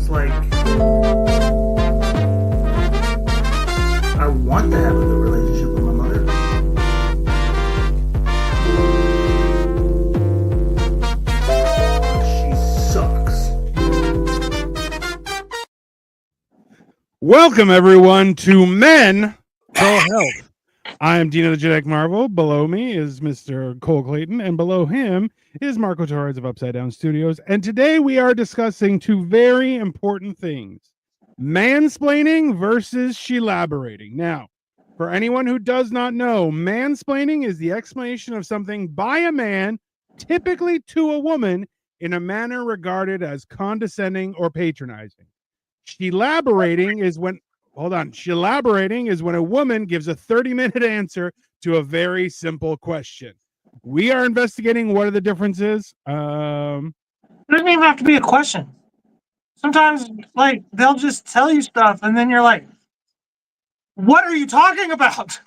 It's like I want to have a good relationship with my mother. She sucks. Welcome, everyone, to Men Pro Health. I am Dino the Genetic Marvel. Below me is Mr. Cole Clayton, and below him is Marco Torres of Upside Down Studios. And today we are discussing two very important things: mansplaining versus shelaborating. Now, for anyone who does not know, mansplaining is the explanation of something by a man, typically to a woman, in a manner regarded as condescending or patronizing. Shelaborating is when Shelaborating is when a woman gives a 30-minute answer to a very simple question. We are investigating what are the differences. It doesn't even have to be a question. Sometimes, like, they'll just tell you stuff, and then you're like, "What are you talking about?"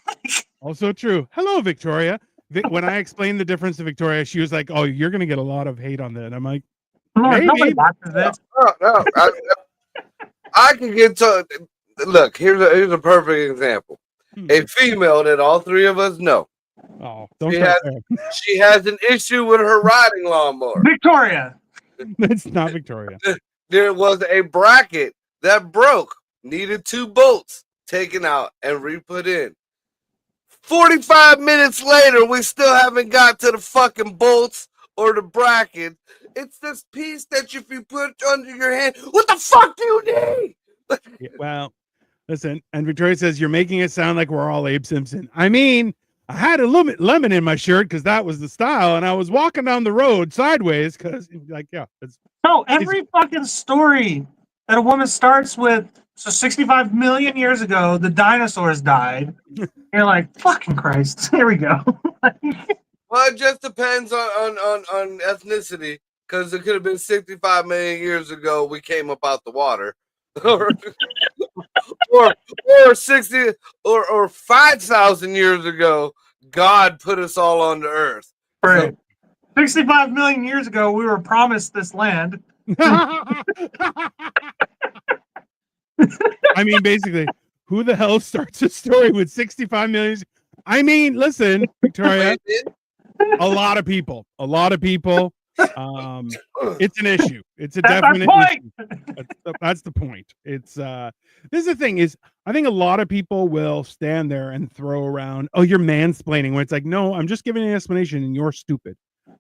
Also true. Hello, Victoria. When I explained the difference to Victoria, she was like, "Oh, you're going to get a lot of hate on that." I'm like, Nobody maybe. watches this. No. I can get to. Look, here's a perfect example. A female that all three of us know. Oh, don't she has an issue with her riding lawnmower. Victoria. It's not Victoria. There was a bracket that broke, needed 2 bolts taken out and re-put in. 45 minutes later, we still haven't got to the fucking bolts or the bracket. It's this piece that if you put under your hand, what the fuck do you need? Yeah, well, listen, and Victoria says, you're making it sound like we're all Abe Simpson. I mean, I had a lemon in my shirt because that was the style, and I was walking down the road sideways because, like, yeah. No, every fucking story that a woman starts with, so 65 million years ago, the dinosaurs died. You're like, fucking Christ. Here we go. Well, it just depends on ethnicity, because it could have been 65 million years ago we came up out the water. or 60 or 5,000 years ago, God put us all on the earth. Right. 65 million years ago, we were promised this land. I mean, basically, who the hell starts a story with 65 million? I mean, listen, Victoria, a lot of people. It's an issue. It's a definite issue. That's the point. It's this is the thing is, I think a lot of people will stand there and throw around, "Oh, you're mansplaining," when it's like, no, I'm just giving an explanation and you're stupid.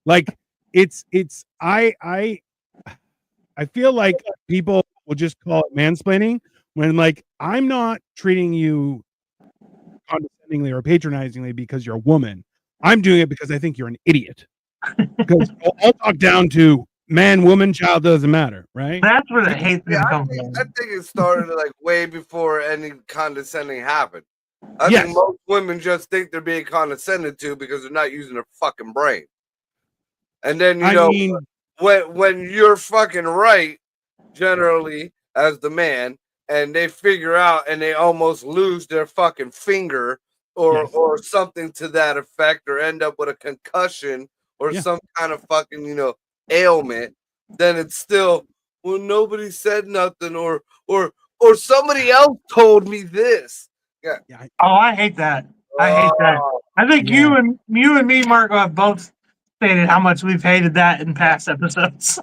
Like I feel like people will just call it mansplaining when, like, I'm not treating you condescendingly or patronizingly because you're a woman. I'm doing it because I think you're an idiot. Because I'll talk down to man, woman, child, doesn't matter, right? That's where the hate comes from. I think it started like way before any condescending happened. I Yes. think most women just think they're being condescended to because they're not using their fucking brain. And then when you're fucking right, generally as the man, and they figure out and they almost lose their fucking finger or something to that effect, or end up with a concussion or some kind of fucking ailment, then it's still, well, nobody said nothing, or somebody else told me this. Yeah. Oh, I hate that. I hate that. I think you and me, Marco, have both stated how much we've hated that in past episodes.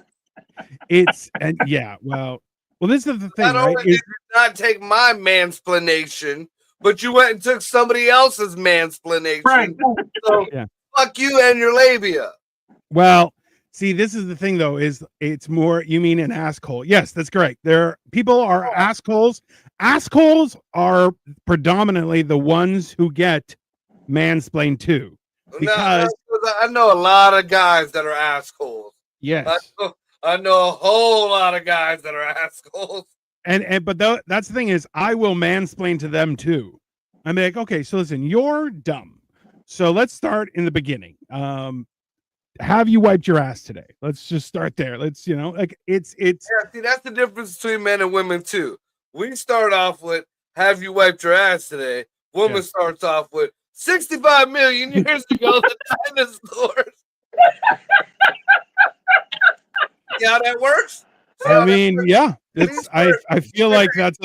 This is the thing, not right? only did you not take my mansplanation, but you went and took somebody else's mansplanation. Right. So fuck you and your labia. Well, see, this is the thing, though, is it's more, you mean an asshole. Yes, that's correct. People are assholes. Assholes are predominantly the ones who get mansplained to. Because I know a lot of guys that are assholes. Yes. I know a whole lot of guys that are assholes. But that's the thing is, I will mansplain to them too. I'm like, okay, so listen, you're dumb. So let's start in the beginning. Have you wiped your ass today? Let's just start there. Let's, it's. Yeah, see, that's the difference between men and women too. We start off with, have you wiped your ass today? Woman starts off with, 65 million years ago, the dinosaurs. See how that works? So I mean, yeah, at it's least I feel like that's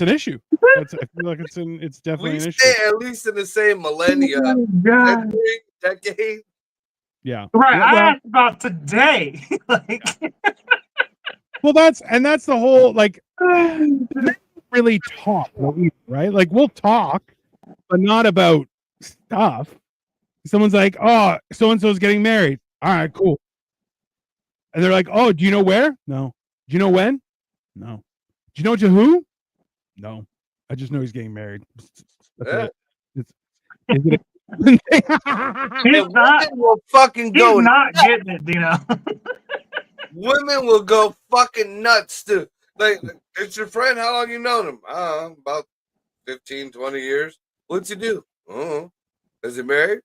an issue. I feel like it's definitely an issue. at least in the same millennia, Oh, God. decade. Yeah. Right. Yeah, I well, asked about today. Like, well, that's the whole like really talk, right? Like we'll talk, but not about stuff. Someone's like, "Oh, so and so's getting married." All right, cool. And they're like, "Oh, do you know where?" No. Do you know when? No. Do you know to who? No. I just know he's getting married. That's Yeah. it. Is it he's not. Women will fucking He's go. not getting it, Dino. Women will go fucking nuts too. Like, it's your friend. How long you known him? About 15, 20 years. What's he do? Is he married?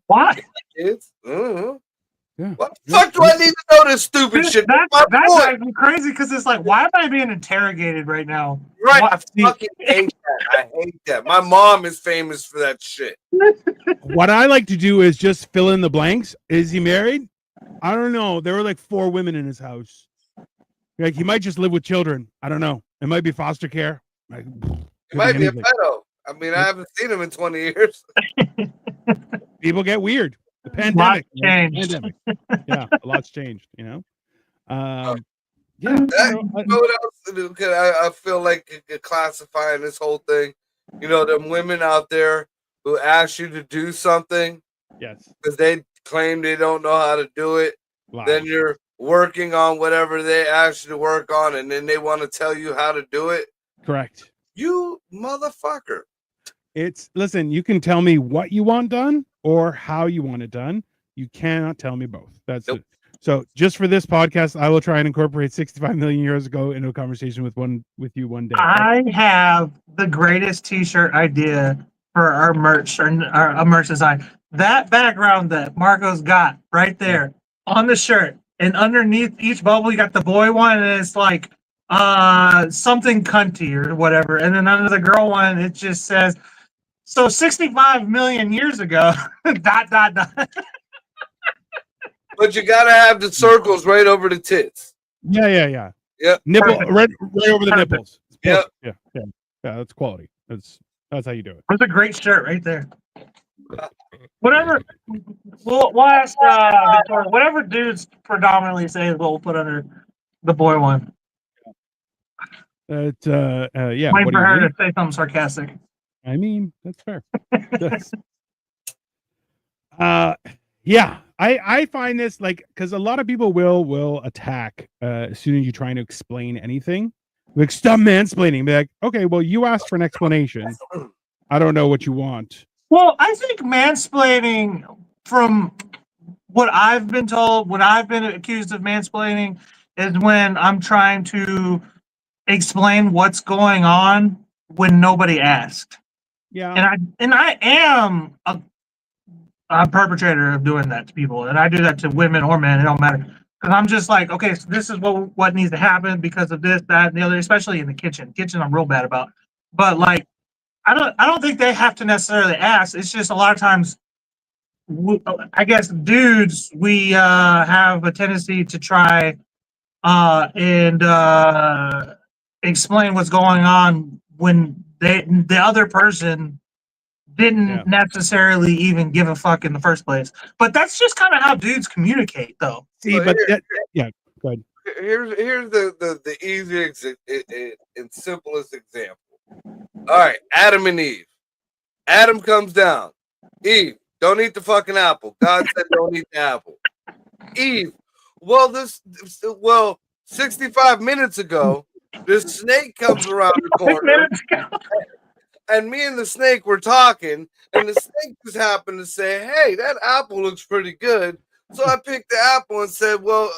Why? Kids? Yeah. What the fuck do I need to know this stupid shit? That That's my point. drives me crazy because it's like, why am I being interrogated right now? Right. What? I fucking hate that. I hate that. My mom is famous for that shit. What I like to do is just fill in the blanks. Is he married? I don't know. There were like 4 women in his house. Like he might just live with children. I don't know. It might be foster care. Like, It might be a pedo. I mean, I haven't seen him in 20 years. People get weird. The pandemic. Changed. Pandemic. Yeah, a lot's changed, you know? Yeah. You know what else to do? 'Cause I feel like classifying this whole thing, you know, them women out there who ask you to do something Yes. because they claim they don't know how to do it. Lies. Then you're working on whatever they ask you to work on, and then they want to tell you how to do it. Correct. You motherfucker. Listen, you can tell me what you want done or how you want it done. You cannot tell me both. That's Nope. it. So just for this podcast, I will try and incorporate 65 million years ago into a conversation with you one day. I have the greatest T-shirt idea for our merch, our merch design. That background that Marco's got right there on the shirt, and underneath each bubble, you got the boy one, and it's like something cunty or whatever, and then under the girl one, it just says, "So 65 million years ago." ... But you gotta have the circles right over the tits. Yeah. Yep. Nipple Perfect. right over the Perfect. nipples. Yep. Yeah. That's quality. That's how you do it. That's a great shirt right there. Whatever. We'll ask Victoria. Whatever dudes predominantly say is what we'll put under the boy one. Yeah. Waiting What do for you her mean? to say something sarcastic. I mean, that's fair. Yeah. I find this like because a lot of people will attack as soon as you're trying to explain anything. Like, stop mansplaining. Be like, okay, well, you asked for an explanation. I don't know what you want. Well, I think mansplaining, from what I've been told, when I've been accused of mansplaining, is when I'm trying to explain what's going on when nobody asked. Yeah. And I am a perpetrator of doing that to people, and I do that to women or men. It don't matter, because I'm just like, okay, so this is what needs to happen because of this, that, and the other. Especially in the kitchen. I'm real bad about. But like, I don't think they have to necessarily ask. It's just a lot of times, I guess dudes, we have a tendency to try and explain what's going on when the other person didn't necessarily even give a fuck in the first place. But that's just kind of how dudes communicate, though. See, So but here- go ahead. Here's the easiest and simplest example. All right, Adam and Eve. Adam comes down. Eve, don't eat the fucking apple. God said don't eat the apple. Eve, well, 65 minutes ago, the snake comes around the corner, and me and the snake were talking, and the snake just happened to say, "Hey, that apple looks pretty good." So I picked the apple and said, "Well,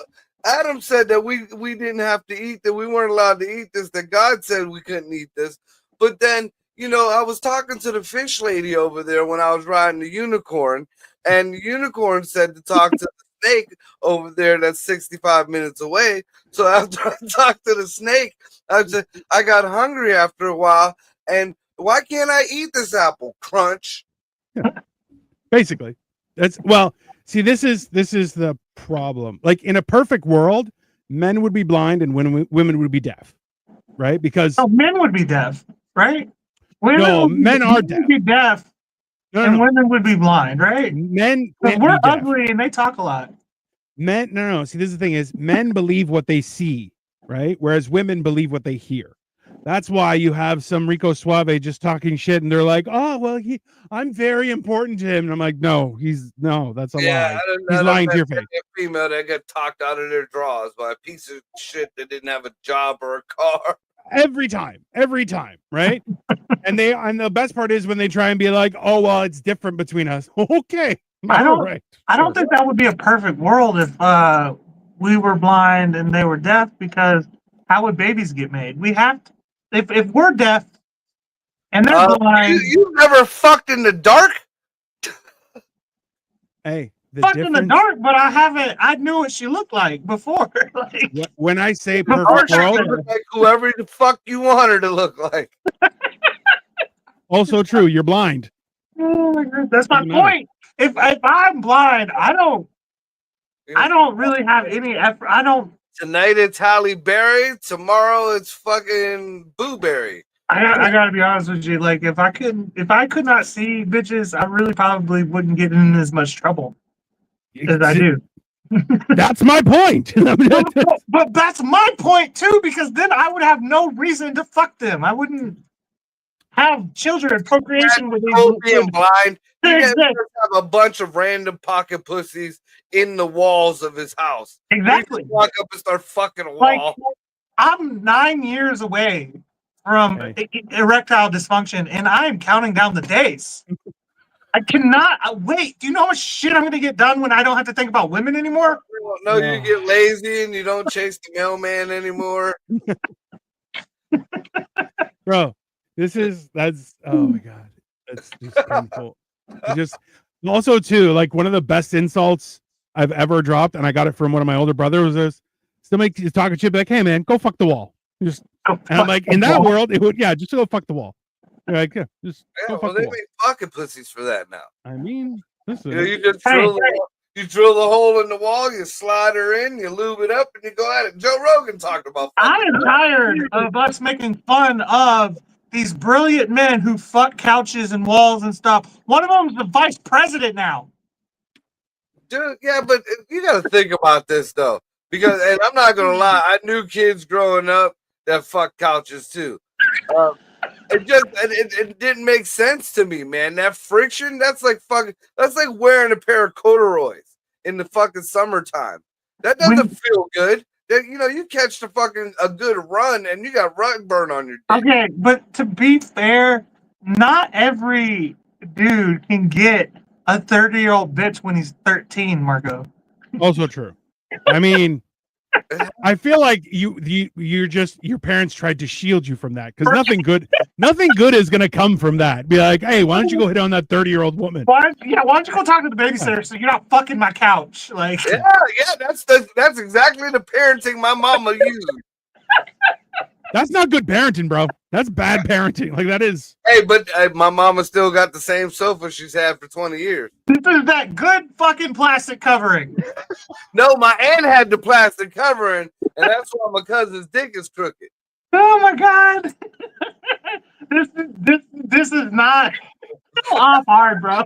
Adam said that we didn't have to eat, that we weren't allowed to eat this, that God said we couldn't eat this." But then, you know, I was talking to the fish lady over there when I was riding the unicorn, and the unicorn said to talk to the snake over there that's 65 minutes away. So after I talked to the snake, I got hungry after a while, and why can't I eat this apple? Crunch. Basically, see, this is the problem. Like in a perfect world, men would be blind and women would be deaf, right? Because men would be deaf, right? Men are deaf. Would be deaf, and women would be blind, right? Men But can't we're be deaf. ugly and they talk a lot. Men, no. See, this is the thing: is men believe what they see, right? Whereas women believe what they hear. That's why you have some Rico Suave just talking shit, and they're like, "Oh, well, I'm very important to him." And I'm like, "No, that's a lie. He's lying to your face." A female that got talked out of their drawers by a piece of shit that didn't have a job or a car. Every time, right? and the best part is when they try and be like, "Oh, well, it's different between us." Okay, I don't think that would be a perfect world if we were blind and they were deaf, because how would babies get made? We have to, if we're deaf and they're blind. You never fucked in the dark? Hey, fucked in the dark, but I knew what she looked like before. Like, when I say perfect world, like whoever the fuck you want her to look like. Also true, you're blind. Oh my God, that's my point. If I'm blind, I don't really have any effort. Tonight it's Halle Berry. Tomorrow it's fucking Boo Berry. I gotta be honest with you. Like, if I could not see bitches, I really probably wouldn't get in as much trouble as I do. That's my point. but that's my point too, because then I would have no reason to fuck them. I wouldn't have children, procreation with these. Being blind, he have a bunch of random pocket pussies in the walls of his house. Exactly. Walk up and start fucking a wall. Like, I'm 9 years away from erectile dysfunction, and I am counting down the days. I cannot wait. Do you know how much shit I'm going to get done when I don't have to think about women anymore? No, you get lazy and you don't chase the mailman anymore. Bro, that's oh my God. That's just painful. Just also too, like one of the best insults I've ever dropped, and I got it from one of my older brothers, was still make you talking shit, like, "Hey man, go fuck the wall." And I'm like, in that world, it would just go fuck the wall. They're like, go fuck they the wall. make pocket pussies for that now. I mean, listen, you just drill the hole in the wall, you slide her in, you lube it up, and you go at it. Joe Rogan talked about. I am tired of us making fun of these brilliant men who fuck couches and walls and stuff. One of them is the vice president now. Dude, yeah, but you got to think about this though, because, and I'm not gonna lie, I knew kids growing up that fuck couches too. It didn't make sense to me, man. That friction, that's like wearing a pair of corduroys in the fucking summertime. That doesn't feel good. That, you catch a good run and you got rug burn on your dick. Okay, but to be fair, not every dude can get a 30-year-old bitch when he's 13, Marco. Also true. I mean, I feel like you're just, your parents tried to shield you from that, because nothing good is gonna come from that. Be like, hey, why don't you go hit on that 30-year-old woman? Why don't you go talk to the babysitter so you're not fucking my couch? Like, yeah, that's exactly the parenting my mama used. That's not good parenting, bro. That's bad parenting. Like, that is. Hey, but my mama still got the same sofa she's had for 20 years. This is that good fucking plastic covering. No, my aunt had the plastic covering, and that's why my cousin's dick is crooked. Oh my God. This is not off hard, bro.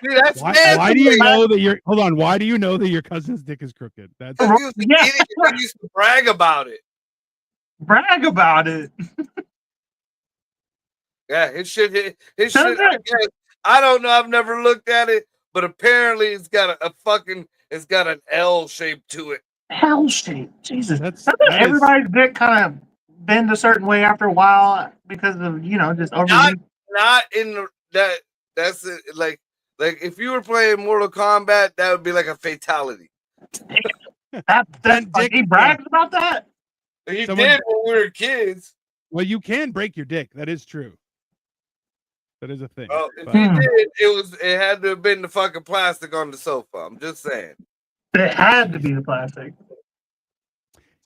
Dude, that's why do you know that your Why do you know that your cousin's dick is crooked? That's he used to brag about it. Brag about it. Yeah, his shit. I don't know. I've never looked at it, but apparently it's got it's got an L shape to it. L shape, Jesus. Everybody's dick kind of bend a certain way after a while because of just overuse. Not in that. That's it. Like if you were playing Mortal Kombat, that would be like a fatality. He brags about that. He did when we were kids. Well, you can break your dick. That is true. That is a thing. Oh, if he did, it had to have been the fucking plastic on the sofa. I'm just saying. It had to be the plastic.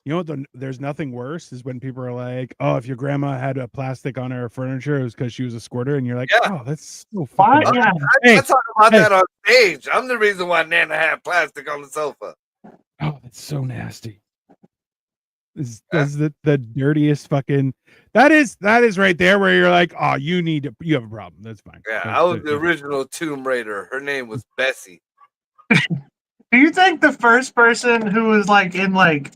You know what? There's nothing worse is when people are like, "Oh, if your grandma had a plastic on her furniture, it was because she was a squirter," and you're like, "Oh, that's so fucking." Yeah. I talk about that on stage. I'm the reason why Nana had plastic on the sofa. Oh, that's so nasty. That's the dirtiest fucking. That is right there where you're like, oh, you have a problem. That's fine. Yeah, I was the original Tomb Raider. Her name was Bessie. Do you think the first person who was like in like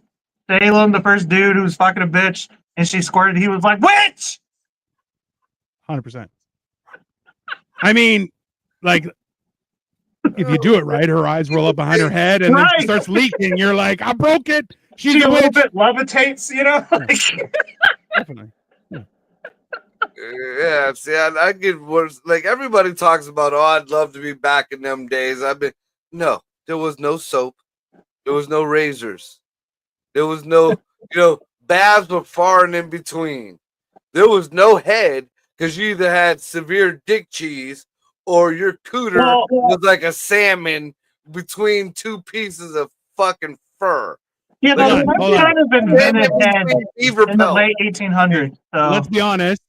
Salem, the first dude who was fucking a bitch and she squirted, he was like, witch? 100%. I mean, like, if you do it right, her eyes roll up behind her head and then she starts leaking. You're like, I broke it. She a little bit levitates, you know? Definitely. Yeah, see, I get worse. Like everybody talks about, oh, I'd love to be back in them days. No, there was no soap, there was no razors, there was no, baths were far and in between. There was no head because you either had severe dick cheese or your cooter was like a salmon between two pieces of fucking fur. Yeah, the kind of invented in the late 1800s. So. Let's be honest.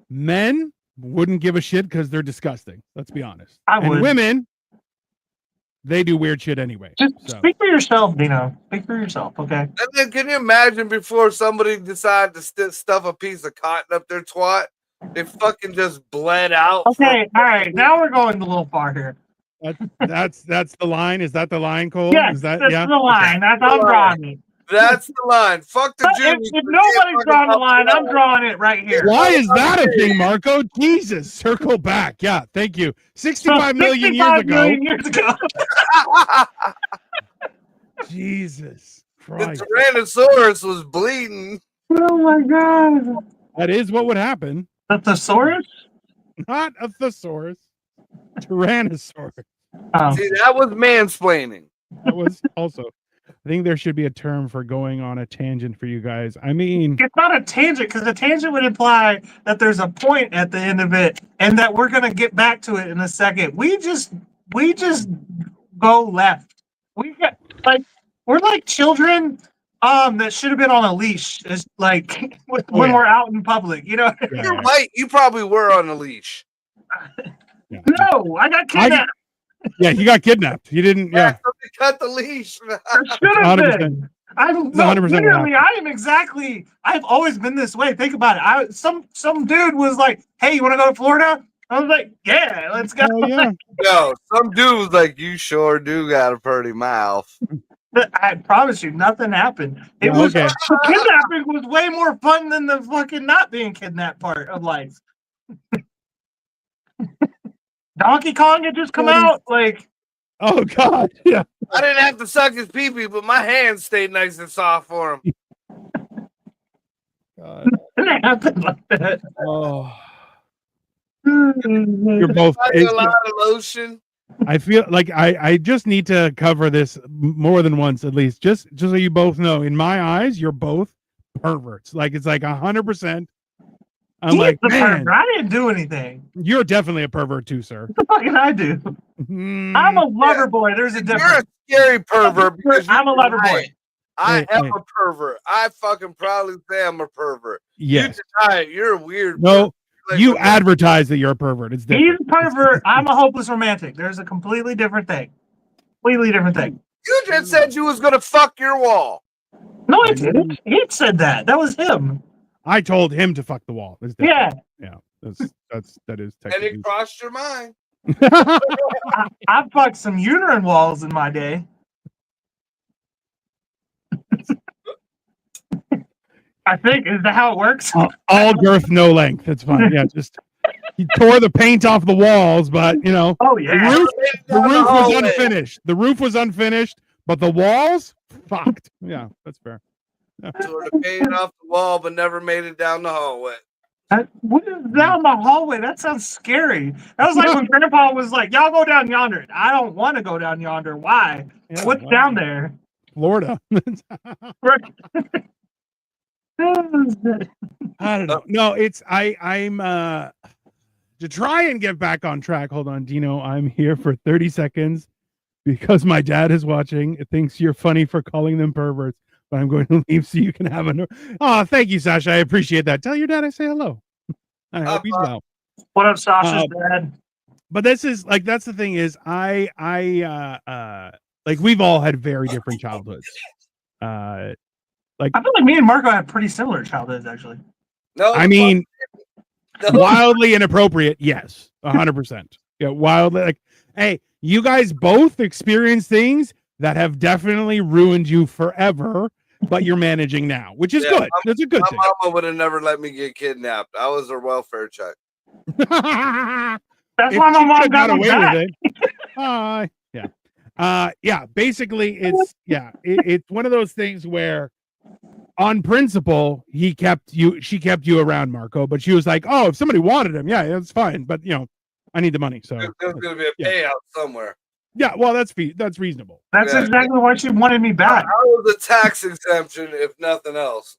Men wouldn't give a shit because they're disgusting. Let's be honest. And women, they do weird shit anyway. Just speak for yourself, Dino. Speak for yourself, okay? And then can you imagine before somebody decided to stuff a piece of cotton up their twat, they fucking just bled out? Okay, all right. Now we're going a little far here. That's the line. Is that the line, Cole? Yes, is that that's the line. Okay. That's I'm drawing it. That's the line. Fuck the Jews. If nobody's drawing the line, I'm drawing it right here. Why is that a thing, Marco? Jesus, circle back. Yeah, thank you. 65 million years ago. Jesus Christ. The Tyrannosaurus was bleeding. Oh my God. That is what would happen. The thesaurus? Not a thesaurus. Tyrannosaurus. Oh. See, that was mansplaining. That was also. I think there should be a term for going on a tangent for you guys. I mean, it's not a tangent because a tangent would imply that there's a point at the end of it and that we're going to get back to it in a second. We just go left. We're like children that should have been on a leash. It's like when we're out in public, you know. Yeah. You're right. You probably were on a leash. Yeah. No, I got kidnapped. Yeah, he got kidnapped. He didn't. Yeah, somebody cut the leash. Should have been. I've always been this way. Think about it. Some dude was like, "Hey, you want to go to Florida?" I was like, "Yeah, let's go." Oh, yeah. No, some dude was like, "You sure do got a pretty mouth." I promise you, nothing happened. It was the kidnapping was way more fun than the fucking not being kidnapped part of life. Donkey Kong had just come out, like. Oh God, yeah. I didn't have to suck his pee-pee, but my hands stayed nice and soft for him. God. It happened like that. Oh. You're both a lot of lotion. I feel like I just need to cover this more than once at least, just so you both know. In my eyes, you're both perverts. Like it's like 100%. I'm like, man, I didn't do anything. You're definitely a pervert too, sir. What the fuck did I do? I'm a lover boy. There's a difference. You're a scary pervert because I'm a lover boy. I am a pervert. I fucking proudly say I'm a pervert. Yes. You deny it. You're a weird. No, you advertise that you're a pervert. It's different. He's a pervert. I'm a hopeless romantic. There's a completely different thing. Completely different thing. You just said you was gonna fuck your wall. No, I didn't. He said that. That was him. I told him to fuck the wall. Yeah. Yeah. That is technically. And it crossed your mind. I fucked some uterine walls in my day. I think is that how it works? All girth, no length. That's fine. Yeah, just he tore the paint off the walls, but you know, oh yeah, the roof was unfinished. The roof was unfinished, but the walls fucked. Yeah, that's fair. Yeah. Tore the paint off the wall, but never made it down the hallway. What is down the hallway? That sounds scary. That was like when Grandpa was like, "Y'all go down yonder." I don't want to go down yonder. Why? Yeah, what's down there? Florida. I don't know. No, it's I'm to try and get back on track. Hold on, Dino. I'm here for 30 seconds because my dad is watching. It thinks you're funny for calling them perverts, but I'm going to leave so you can have a. Oh, thank you, Sasha. I appreciate that. Tell your dad I say hello. I hope he's well. What up, Sasha's dad? But this is like that's the thing is like we've all had very different childhoods. I feel like me and Marco have pretty similar childhoods, actually. No, I mean, no. wildly inappropriate. Yes, 100%. Yeah, wildly. Like, hey, you guys both experience things that have definitely ruined you forever, but you're managing now, which is good. That's a good thing. My mama would have never let me get kidnapped. I was her welfare check. That's why my mom got away back. with it. Yeah. Basically, it's one of those things where, on principle, she kept you around, Marco, but she was like, oh, if somebody wanted him, yeah, it's fine, but I need the money, so there's gonna be a payout somewhere. Yeah, well, that's reasonable. That's exactly why she wanted me back. I was a tax exemption, if nothing else.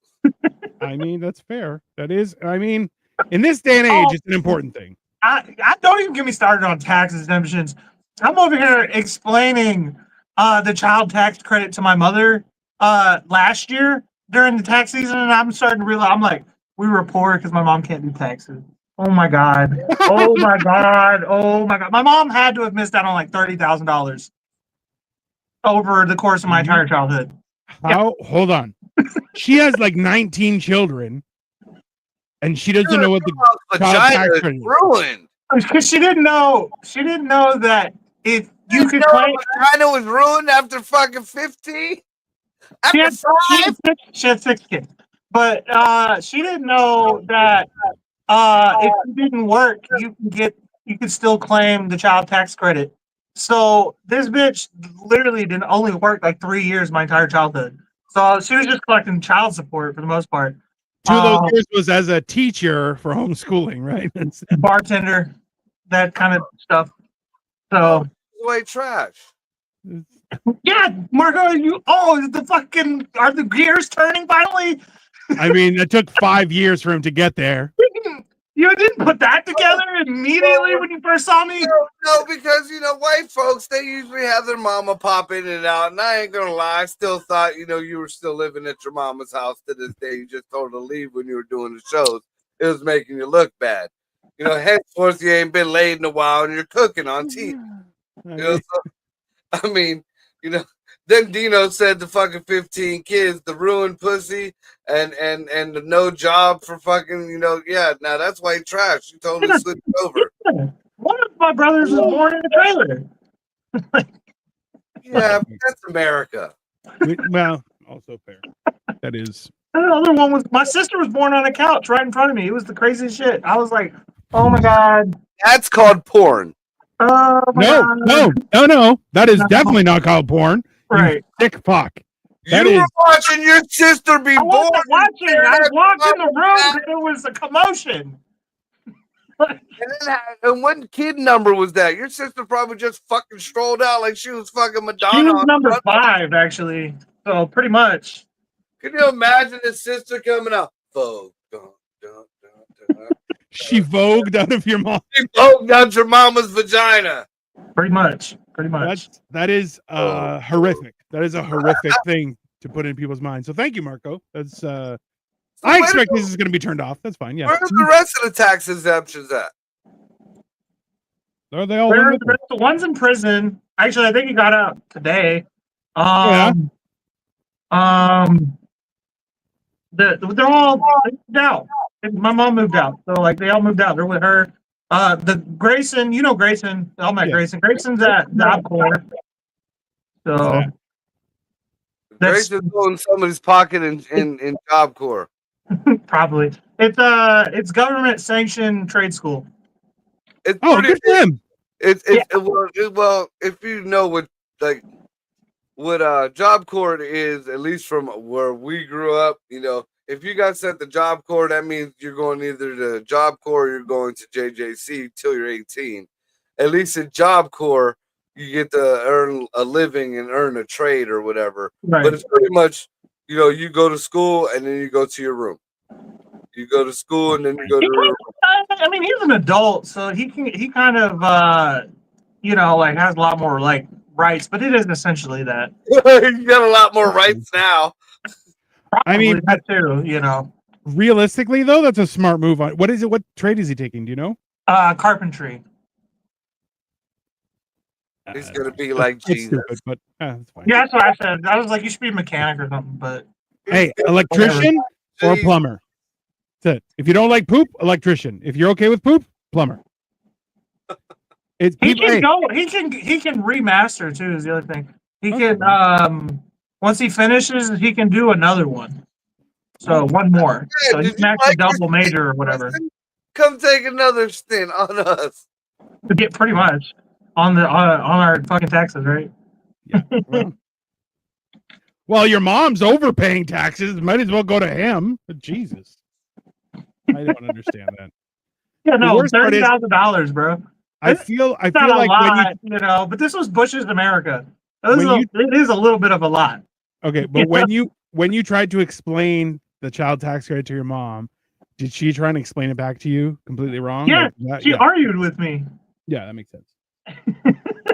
I mean, that's fair. That is, I mean, in this day and age, it's an important thing. I don't even get me started on tax exemptions. I'm over here explaining the child tax credit to my mother last year during the tax season, and I'm starting to realize, I'm like, we were poor because my mom can't do taxes. Oh my God. Oh my God. Oh my God. My mom had to have missed out on like $30,000 over the course of my entire childhood. How? Yeah. Hold on. She has like 19 children, and she doesn't know what the child tax credit is. Ruined. Because she didn't know that if you could claim vagina was ruined after fucking 15. She had 6 kids, but she didn't know that if you didn't work, you could still claim the child tax credit. So this bitch literally didn't only work like 3 years my entire childhood. So she was just collecting child support for the most part. 2 of those years was as a teacher for homeschooling, right? Bartender, that kind of stuff. So white trash. Yeah, Marco, are the gears turning finally? I mean, it took 5 years for him to get there. You didn't put that together immediately when you first saw me? No, because, white folks, they usually have their mama pop in and out. And I ain't going to lie, I still thought, you were still living at your mama's house to this day. You just told her to leave when you were doing the shows. It was making you look bad. Henceforth, you ain't been laid in a while and you're cooking on TV. I mean, then Dino said the fucking 15 kids, the ruined pussy, and the no job for fucking, now that's white trash. You totally switched over. One of my brothers was born in a trailer. Yeah, but that's America. Well, also fair. That is. The other one was, my sister was born on a couch right in front of me. It was the craziest shit. I was like, oh my God. That's called porn. No. That is definitely not called porn. Right. You sick fuck. You were watching your sister be born. I walked in the room because there was a commotion. And what kid number was that? Your sister probably just fucking strolled out like she was fucking Madonna. She was number 5, actually. So pretty much. Can you imagine his sister coming out? Vogue. She vogued out of your mom. She vogued out your mama's vagina. Pretty much. That is horrific. That is a horrific thing to put in people's minds. So thank you, Marco. That's I expect this is going to be turned off. That's fine. Yeah. Where's the rest of the tax exemptions at? Are they all? The ones in prison. Actually, I think he got out today. They're all moved out. My mom moved out, so like they all moved out. They're with her. The Grayson, Grayson. All met Grayson. Grayson's at Job Corps. So Grayson's going in somebody's pocket in Job Corps. Probably. It's government sanctioned trade school. It's good for him. Well, if you know what Job Corps is, at least from where we grew up, if you got sent to Job Corps, that means you're going either to Job Corps or you're going to JJC till you're 18. At least in Job Corps, you get to earn a living and earn a trade or whatever. Right. But it's pretty much, you go to school and then you go to your room. You go to school and then you go to your room. I mean, he's an adult, so he kind of has a lot more like rights, but it is essentially that. You got a lot more rights now. Probably I mean, that too, Realistically, though, that's a smart move. What is it? What trade is he taking? Do you know? Carpentry. He's gonna be like That's Jesus. stupid, but that's fine. Yeah, that's what I said. I was like, you should be a mechanic or something, but Hey, electrician or Jesus. plumber. That's it. If you don't like poop, electrician. If you're okay with poop, plumber. It's he people. can Hey, go. He can remaster too. Is the other thing. He Okay. can once he finishes, he can do another one. So one more. Yeah, So he did can you actually like double this major or whatever. person? Come take another stint on us. To get pretty much on the on our fucking taxes, right? yeah. Well, your mom's overpaying taxes. Might as well go to him. But Jesus, I don't understand that. Yeah, The no, worst part is, $30,000, bro. I It's feel not like a when you lot, you know, but this was Bush's America. When you- It is a little bit of a lot. okay, but when you tried to explain the child tax credit to your mom, did she try and explain it back to you completely wrong? Yeah, Like, she argued with me. yeah, that makes sense.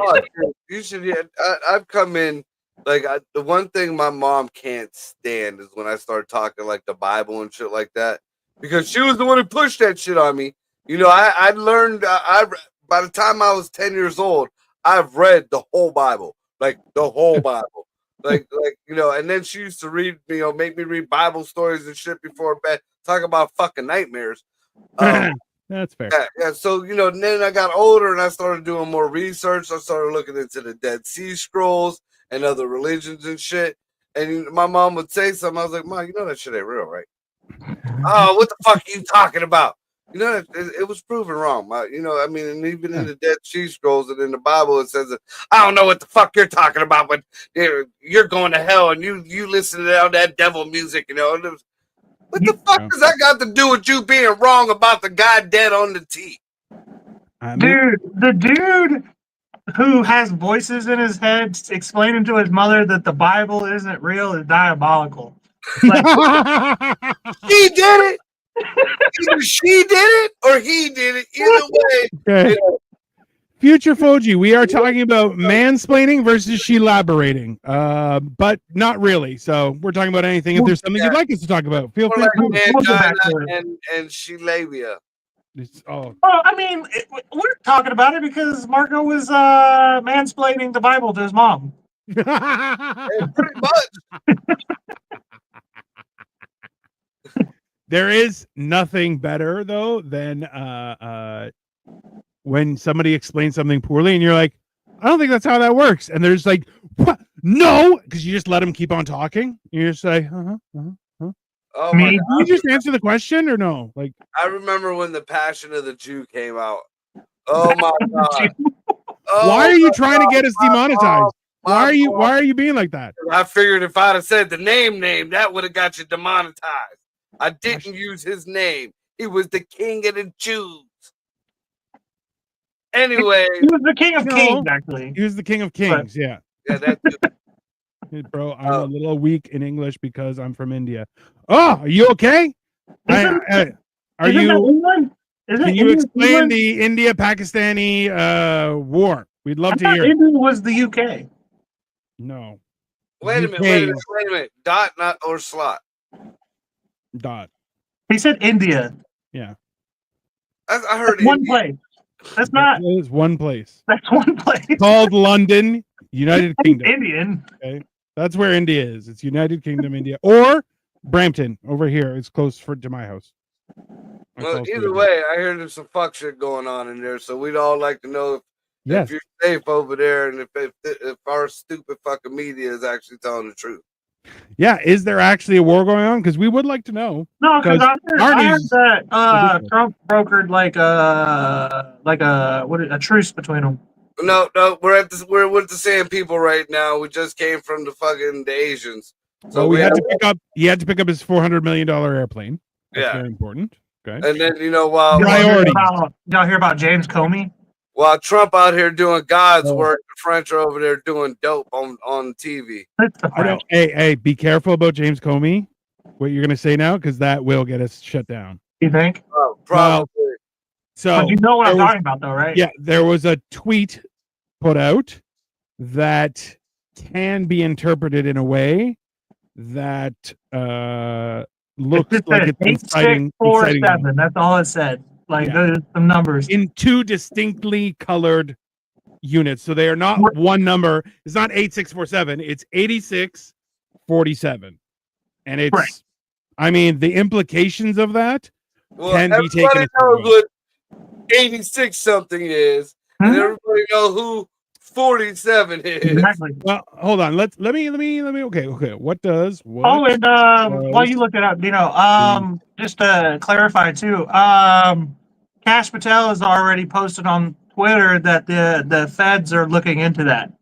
Oh, dude, you should. Yeah, I've come in like the one thing my mom can't stand is when I start talking like the Bible and shit like that, because she was the one who pushed that shit on me. You know, I learned. By the time I was 10 years old, I've read the whole Bible, like the whole Bible, like you know. And then she used to read, you know, make me read Bible stories and shit before bed, talk about fucking nightmares. That's fair. Yeah. So, you know, then I got older and I started doing more research. I started looking into the Dead Sea Scrolls and other religions and shit. And my mom would say something. I was like, Mom, you know that shit ain't real, right? Oh, what the fuck are you talking about? You know, it was proven wrong. You know, I mean, and even in the Dead Sea Scrolls and in the Bible, it says that I don't know what the fuck you're talking about, but you're going to hell and you listen to all that devil music, you know. What the fuck does that got to do with you being wrong about the guy dead on the tee? Dude, the dude who has voices in his head explaining to his mother that the Bible isn't real is diabolical. Like, He did it. Either she did it or he did it. Either way. Okay. Future Foji, we are talking about mansplaining versus shelaborating, but not really. So we're talking about anything. If there's something you'd like us to talk about, feel free. And Shelabia. Oh, well, I mean, we're talking about it because Marco was mansplaining the Bible to his mom. Hey, pretty much. There is nothing better though than when somebody explains something poorly and you're like, I don't think that's how that works. And there's like, what? No, because you just let them keep on talking. You just say, Oh my God. You just answer the question or no? Like, I remember when the Passion of the Jew came out. Oh my God. Oh, why are you trying to get us demonetized? Why are you being like that? I figured if I'd have said the name, that would have got you demonetized. I didn't use his name. He was the king of the Jews. Anyway, he was the king of kings, actually. He was the king of kings, yeah. Yeah, that's bro, I'm a little weak in English because I'm from India. Oh, are you okay? Are you? Can you explain the India-Pakistani war? We'd love to hear. India was the UK. No. Wait a minute. Dot, not or slot. Dot. He said India. Yeah. I heard one place. That's not. It's one place. That's one place. Called London, United Kingdom. Indian. Okay. That's where India is. It's United Kingdom, India. Or Brampton over here. It's close to my house. Well, either way, I hear there's some fuck shit going on in there. So we'd all like to know if you're safe over there and if our stupid fucking media is actually telling the truth. Yeah, is there actually a war going on? Because we would like to know. No, because I heard that Trump brokered a truce between them. No, we're with the same people right now. We just came from the Asians. So he had to pick up his $400 million airplane. That's very important. Okay. And then while priorities. Y'all hear about James Comey? While Trump out here doing God's work, the French are over there doing dope on TV. I don't. Hey, be careful about James Comey. What you're gonna say now, because that will get us shut down. You think? Oh, probably. So but you know what I'm talking about, though, right? Yeah, there was a tweet put out that can be interpreted in a way that looks like it's inciting. 8647. That's all it said. Like there's some numbers in two distinctly colored units. So they are not one number. It's not 8647. It's 8647. And it's, Right. I mean, the implications of that can be taken. Everybody knows what 86 something is, and everybody knows who 47 is. Exactly. Well, hold on. Let me. Okay. What does? Oh, and while you look it up, just to clarify too, Cash Patel has already posted on Twitter that the feds are looking into that.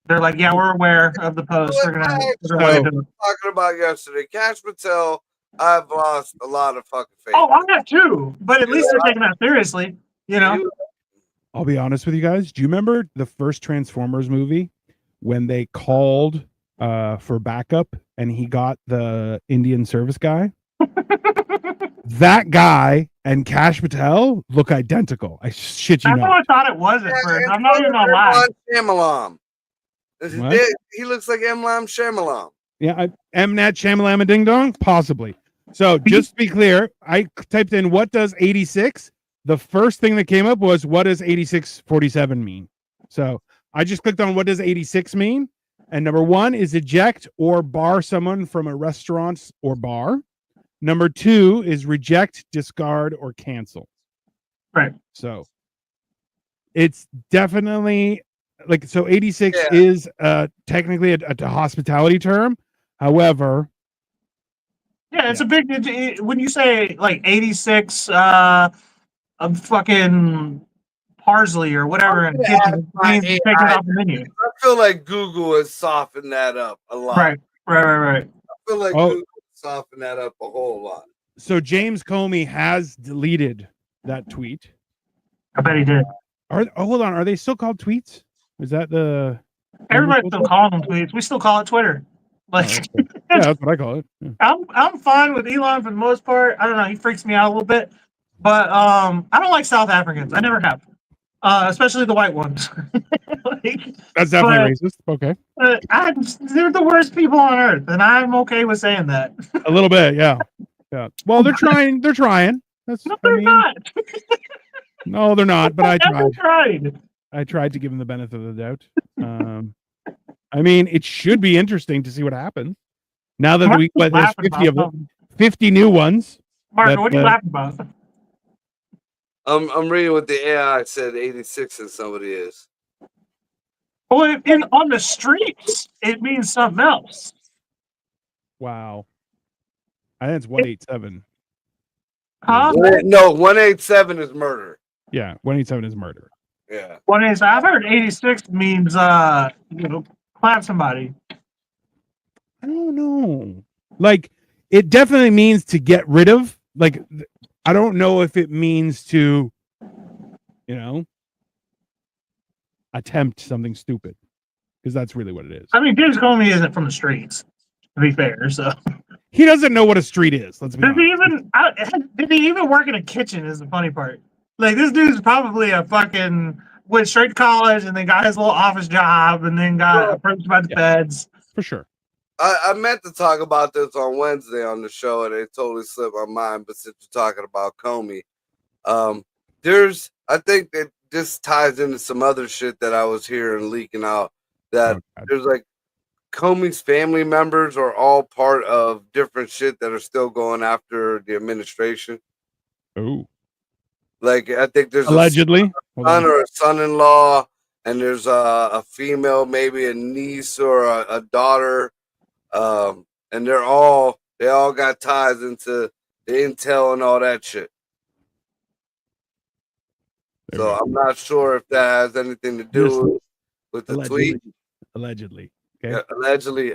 They're like, yeah, we're aware of the post. We're gonna talking about yesterday. Cash Patel, I've lost a lot of fucking faith. Oh, I have too, but at least they're taking that seriously. I'll be honest with you guys. Do you remember the first Transformers movie when they called for backup and he got the Indian service guy? That guy and Cash Patel look identical. I shit you not. That's what I thought it was at first. I'm not even gonna lie. Shyamalan. He looks like Emlam Shyamalan. Yeah, M. Nat Shyamalan and Ding Dong? Possibly. So just to be clear, I typed in what does 86? The first thing that came up was what does 8647 mean? So I just clicked on what does 86 mean? And number one is eject or bar someone from a restaurant or bar. Number two is reject, discard, or cancel. Right. So it's definitely like, so 86 is technically a hospitality term. However, it's a big, when you say like 86 of fucking parsley or whatever, and kitchen, means take it off the menu. I feel like Google has softened that up a lot. Right. I feel like Google softened that up a whole lot. So James Comey has deleted that tweet. I bet he did. Hold on. Are they still called tweets? Is that the? Everybody still calls them tweets. We still call it Twitter. Like, yeah, that's what I call it. Yeah. I'm fine with Elon for the most part. I don't know. He freaks me out a little bit, but I don't like South Africans. I never have, especially the white ones. That's definitely racist. Okay. They're the worst people on earth, and I'm okay with saying that. A little bit, yeah. Well, they're trying. They're trying. No, they're not. No, they're not. But I tried. I tried to give them the benefit of the doubt. I mean, it should be interesting to see what happens now that there's 50 of them, 50 new ones. Marco, what are you laughing about? I'm reading what the AI said 86 and somebody is. Well, on the streets, it means something else. Wow. I think it's 187. Huh? No, 187 is murder. Yeah, 187 is murder. Yeah. 187. I've heard 86 means clap somebody. I don't know. Like, it definitely means to get rid of. Like, I don't know if it means to, attempt something stupid, because that's really what it is. I mean, James Comey isn't from the streets, to be fair. So he doesn't know what a street is. Let's be honest. Did he even work in a kitchen? Is the funny part. Like, this dude's probably went straight to college and then got his little office job and then got approached by the feds. For sure. I meant to talk about this on Wednesday on the show, and it totally slipped my mind. But since you're talking about Comey, I think that this ties into some other shit that I was hearing leaking out. That there's like Comey's family members are all part of different shit that are still going after the administration. Oh, like I think there's allegedly a son or a son-in-law, and there's a female, maybe a niece or a daughter. And they all got ties into the intel and all that shit. So I'm not sure if that has anything to do with the tweet. Allegedly. Okay. Yeah, allegedly.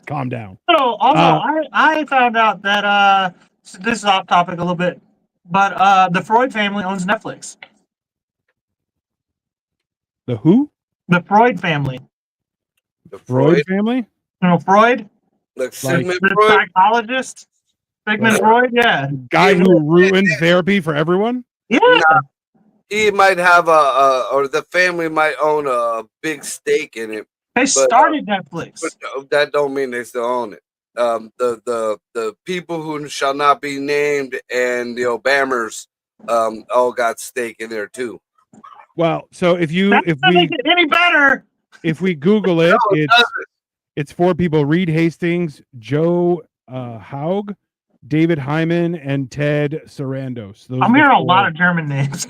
Calm down. So also, I found out that this is off topic a little bit, but the Freud family owns Netflix. The who? The Freud family. The Freud family? Freud? Like Sigmund the Freud? Psychologist? Sigmund Freud, yeah. Guy who ruined therapy for everyone? Yeah. He might have or the family might own a big stake in it. They started Netflix. But that don't mean they still own it. The people who shall not be named and the Obamas all got stake in there too. Well, so if That doesn't make it any better. if we Google it, No, it doesn't. it's 4 people: Reed Hastings, Joe Haug, David Hyman, and Ted Sarandos. Those I'm are the hearing a 4. lot of German names.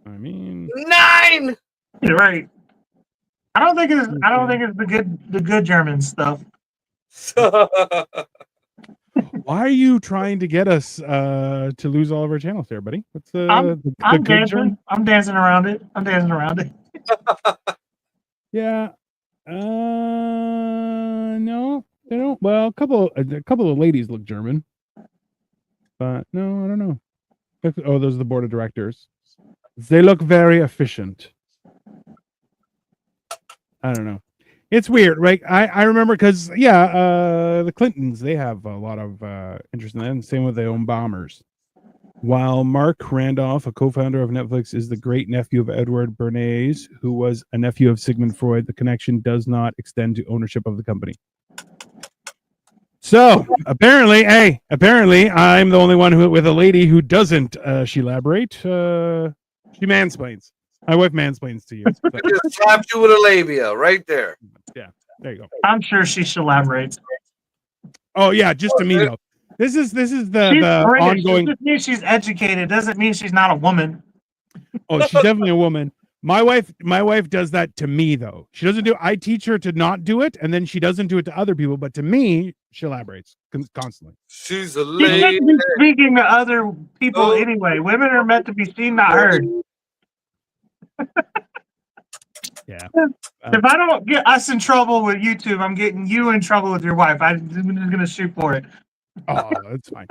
I mean, 9. You're right. I don't think it's the good German stuff. why are you trying to get us to lose all of our channels there, buddy? What's I'm good dancing. German? I'm dancing around it. Yeah. No, they don't. Well, a couple of ladies look German, but no, I don't know. Oh, those are the board of directors. They look very efficient. I don't know. It's weird, right? I remember because the Clintons, they have a lot of interest in that, and same with the Obamas. While Mark Randolph, a co-founder of Netflix, is the great nephew of Edward Bernays, who was a nephew of Sigmund Freud, the connection does not extend to ownership of the company. So apparently I'm the only one who with a lady who doesn't she elaborate. She mansplains. My wife mansplains to you. So. I just slapped you with a labia right there. Yeah, there you go. I'm sure she elaborates. Oh yeah, just to me though. This is the ongoing. It just means she's educated. Doesn't mean she's not a woman. Oh, she's definitely a woman. My wife does that to me though. She doesn't do. I teach her to not do it, and then she doesn't do it to other people. But to me, she elaborates constantly. She's a She's lady. meant to be speaking to other people anyway. Women are meant to be seen, not heard. Yeah. If I don't get us in trouble with YouTube, I'm getting you in trouble with your wife. I'm just gonna shoot for it. Oh, that's fine.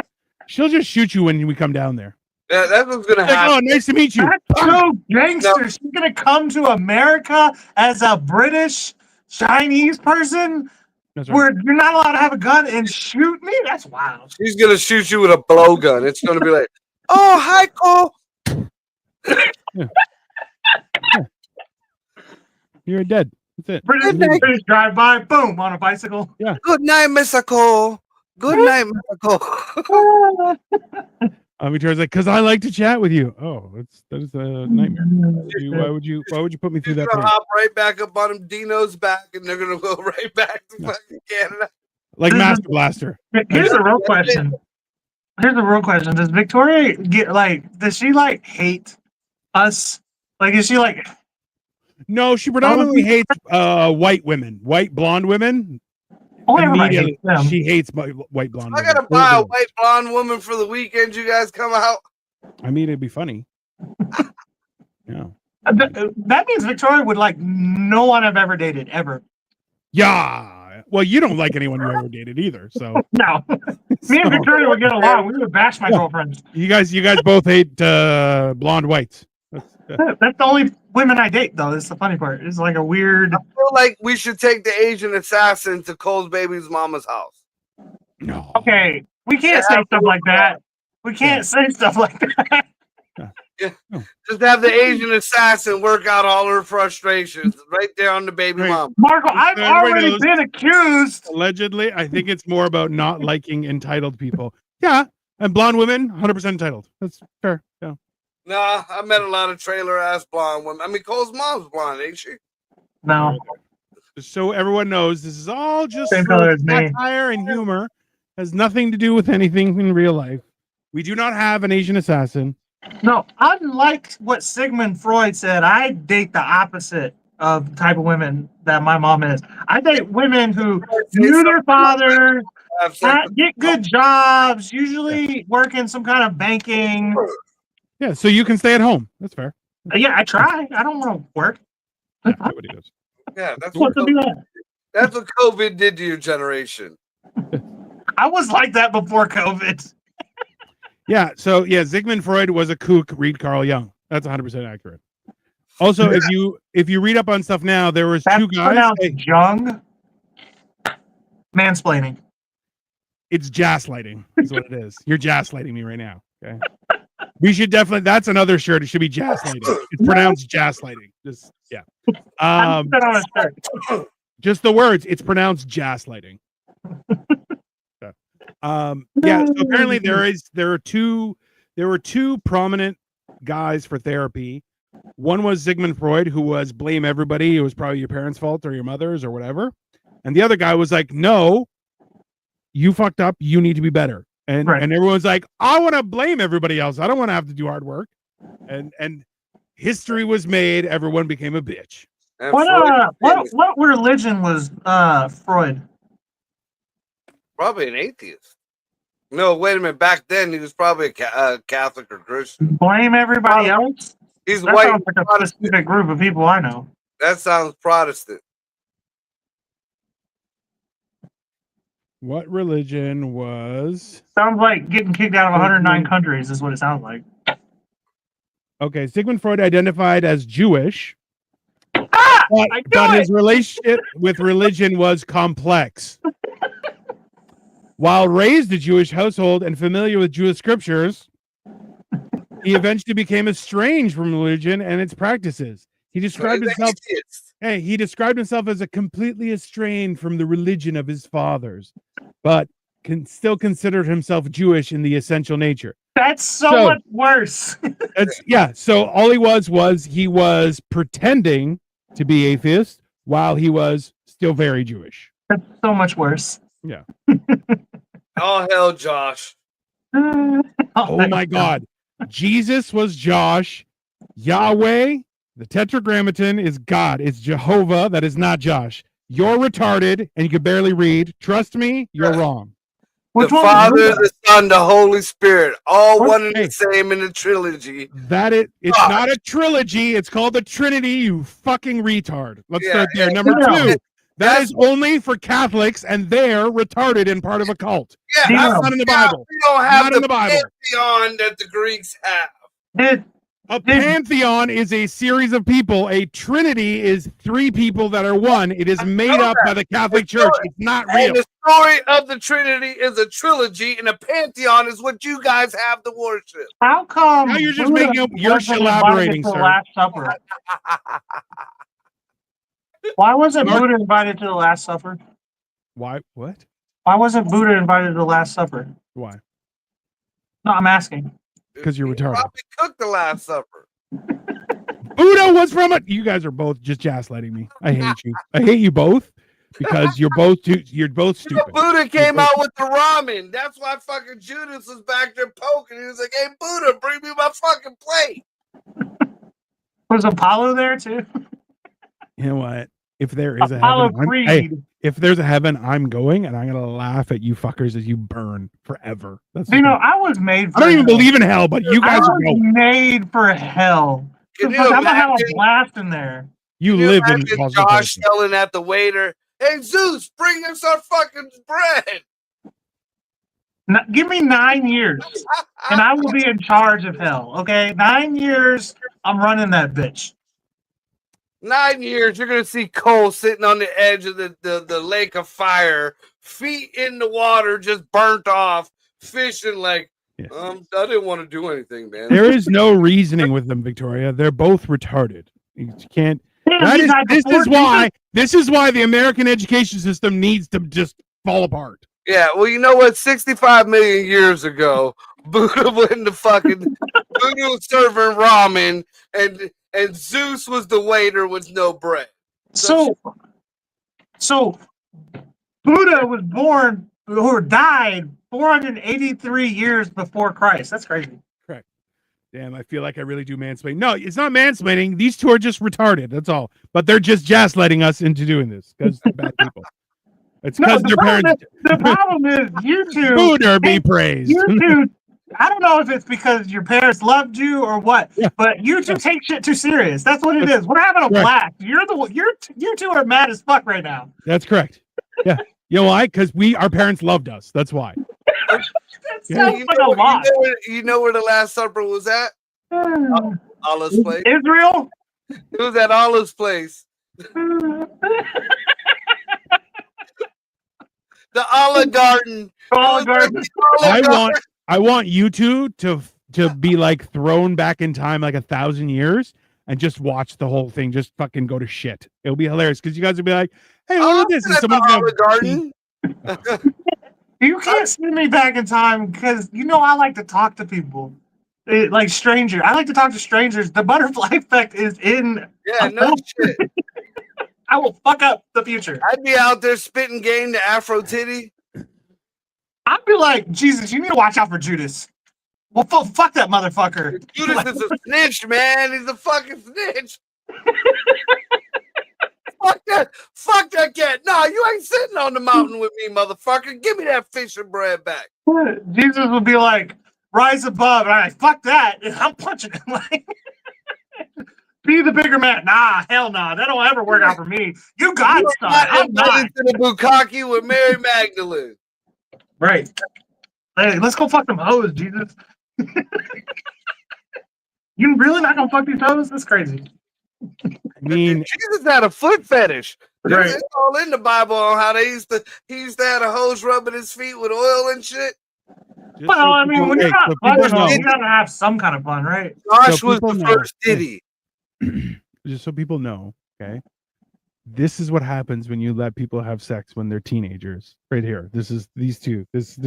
She'll just shoot you when we come down there. Yeah, that's what's gonna Like, happen. oh, nice to meet you. That's so gangster. She's gonna come to America as a British Chinese person That's right. where you're not allowed to have a gun and shoot me. That's wild. She's gonna shoot you with a blowgun. It's gonna be like, oh, hi, Cole. You're dead. That's it. British drive by, boom, on a bicycle. Yeah. Good night, Mr. Cole. Good night, Mr. Cole. Victoria's like, because I like to chat with you. Oh, that is a nightmare. Why would you put me through She's that? gonna Pain? hop right back up on him, Dino's back, and they're gonna go right back to fucking Canada. Like Master Blaster. Here's a real question. Does Victoria does she hate us? Like, is she like? No, she predominantly hates white women, white blonde women. Oh, everybody hates them. She hates white blonde. I women. gotta buy a white blonde woman for the weekend. You guys come out. I mean, it'd be funny. Yeah. That means Victoria would like no one I've ever dated ever. Yeah. Well, you don't like anyone you ever dated either, so No. Me and Victoria would get along. We would bash my girlfriends. You guys both hate blonde whites. That's the only women I date, though. That's the funny part. It's like a weird. I feel like we should take the Asian assassin to Cole's baby's mama's house. No. Okay, we can't say stuff like that. We can't say stuff like that. Just have the Asian assassin work out all her frustrations right there on the baby mama. Marco, I've already been accused. Allegedly, I think it's more about not liking entitled people. Yeah, and blonde women, 100% entitled. That's fair. Yeah. Nah, I met a lot of trailer ass blonde women. I mean, Cole's mom's blonde, ain't she? No. Just so everyone knows, this is all just Same color as me. satire and humor. Has nothing to do with anything in real life. We do not have an Asian assassin. No, unlike what Sigmund Freud said, I date the opposite of the type of women that my mom is. I date women who knew their father, get good jobs, usually work in some kind of banking. Yeah, so you can stay at home. That's fair. Yeah, I try. I don't want to work. Yeah, nobody does. Yeah, that's what COVID did to your generation. I was like that before COVID. Yeah, so Sigmund Freud was a kook. Read Carl Jung. That's 100% accurate. Also, if you read up on stuff now, there was two guys. Jung. Mansplaining. It's gaslighting. Is what it is. You're gaslighting me right now. Okay. We should definitely. That's another shirt. It should be gaslighting. It's pronounced gaslighting. Just just the words. It's pronounced gaslighting. So apparently there were two prominent guys for therapy. One was Sigmund Freud, who was blame everybody. It was probably your parents' fault or your mother's or whatever. And the other guy was like, no, you fucked up. You need to be better. And everyone's like, I want to blame everybody else. I don't want to have to do hard work. And history was made. Everyone became a bitch. What religion was Freud? Probably an atheist. No, wait a minute. Back then, he was probably a Catholic or Christian. Blame everybody else? He's that white. Sounds like a specific group of people I know. That sounds Protestant. What religion was? Sounds like getting kicked out of 109 countries is what it sounds like. Okay, Sigmund Freud identified as Jewish, but his relationship with religion was complex. While raised a Jewish household and familiar with Jewish scriptures, he eventually became estranged from religion and its practices. He described himself as a completely estranged from the religion of his fathers, but still considered himself Jewish in the essential nature. That's so much worse. So all he was pretending to be atheist while he was still very Jewish. That's so much worse. Yeah. Oh hell, Josh. Oh my God. Jesus was Josh. Yahweh, the Tetragrammaton, is God. It's Jehovah. That is not Josh. You're retarded and you can barely read. Trust me, you're wrong. The Father, the Son, the Holy Spirit, all one and the same in the trilogy. It's not a trilogy. It's called the Trinity, you fucking retard. Let's start there. Number two, that is only for Catholics, and they're retarded and part of a cult. Yeah, that's not in the Bible. We don't have not in the Bible. Pantheon that the Greeks have. A pantheon is a series of people. A trinity is three people that are one. It is made up by the Catholic Church. It's not real. And the story of the Trinity is a trilogy, and a pantheon is what you guys have to worship. How come? Now you're just making up. You're shelaborating, sir. Last Supper. Why wasn't Buddha invited to the Last Supper? Why? What? Why wasn't Buddha invited to the Last Supper? Why? No, I'm asking. Because you're retarded. Probably cooked the Last Supper. Buddha was from it. You guys are both just gaslighting me. I hate you. I hate you both because you're both stupid. Buddha came out with the ramen. That's why fucking Judas was back there poking. He was like, "Hey, Buddha, bring me my fucking plate." Was Apollo there too? You know what? If there is a heaven, if there's a heaven, I'm going, and I'm gonna laugh at you fuckers as you burn forever. That's I was made for I don't even believe in hell, but you guys are made for hell. I'm gonna have a blast in there. You live in Josh yelling at the waiter, "Hey Zeus, bring us our fucking bread." Give me 9 years, and I will be in charge of hell. Okay, 9 years, I'm running that bitch. 9 years, you're gonna see Cole sitting on the edge of the lake of fire, feet in the water, just burnt off, fishing like, I didn't want to do anything, man. There is no reasoning with them, Victoria. They're both retarded. You can't. This is why the American education system needs to just fall apart. Yeah, well, you know what? 65 million years ago, Buddha went to fucking Buddha was serving ramen, and Zeus was the waiter with no bread. So Buddha was born or died 483 years before Christ. That's crazy. Correct. Damn, I feel like I really do mansplain. No, it's not mansplaining. These two are just retarded. That's all. But they're just letting us into doing this because they're bad people. It's because their parents. The problem is you two. Buddha be praised. You two. I don't know if it's because your parents loved you or what, but you two take shit too serious. That's what it is. We're having a blast. You two are mad as fuck right now. That's correct. Yeah. You know why? Because our parents loved us. That's why. You know where the Last Supper was at? Allah's place. Israel? It was at Allah's place. The Olive Garden. I want you two to be like thrown back in time like 1,000 years and just watch the whole thing just fucking go to shit. It'll be hilarious because you guys will be like, "Hey, look at this!" And someone's Olive Garden. You can't send me back in time because I like to talk to people. Like stranger. I like to talk to strangers. The butterfly effect is in. Yeah, no shit. I will fuck up the future. I'd be out there spitting game to Afro Titty. I'd be like, Jesus, you need to watch out for Judas. Well, fuck that motherfucker. Judas is a snitch, man. He's a fucking snitch. Fuck that cat. No, you ain't sitting on the mountain with me, motherfucker. Give me that fish and bread back. Jesus would be like, rise above. And I'm like, fuck that. And I'm punching him. Like, be the bigger man. Nah, hell nah. That don't ever work out for me. You God son. I'm not. To the bukkake with Mary Magdalene. Right. Hey, let's go fuck them hoes, Jesus. You really not gonna fuck these hoes? That's crazy. I mean, Jesus had a foot fetish. Right. It's all in the Bible on how he used to have a hose rubbing his feet with oil and shit. Well, I mean, when you're not fucking, you gotta have some kind of fun, right? Josh was the first Diddy. Just so people know, okay, this is what happens when you let people have sex when they're teenagers. Right here, this is these two. This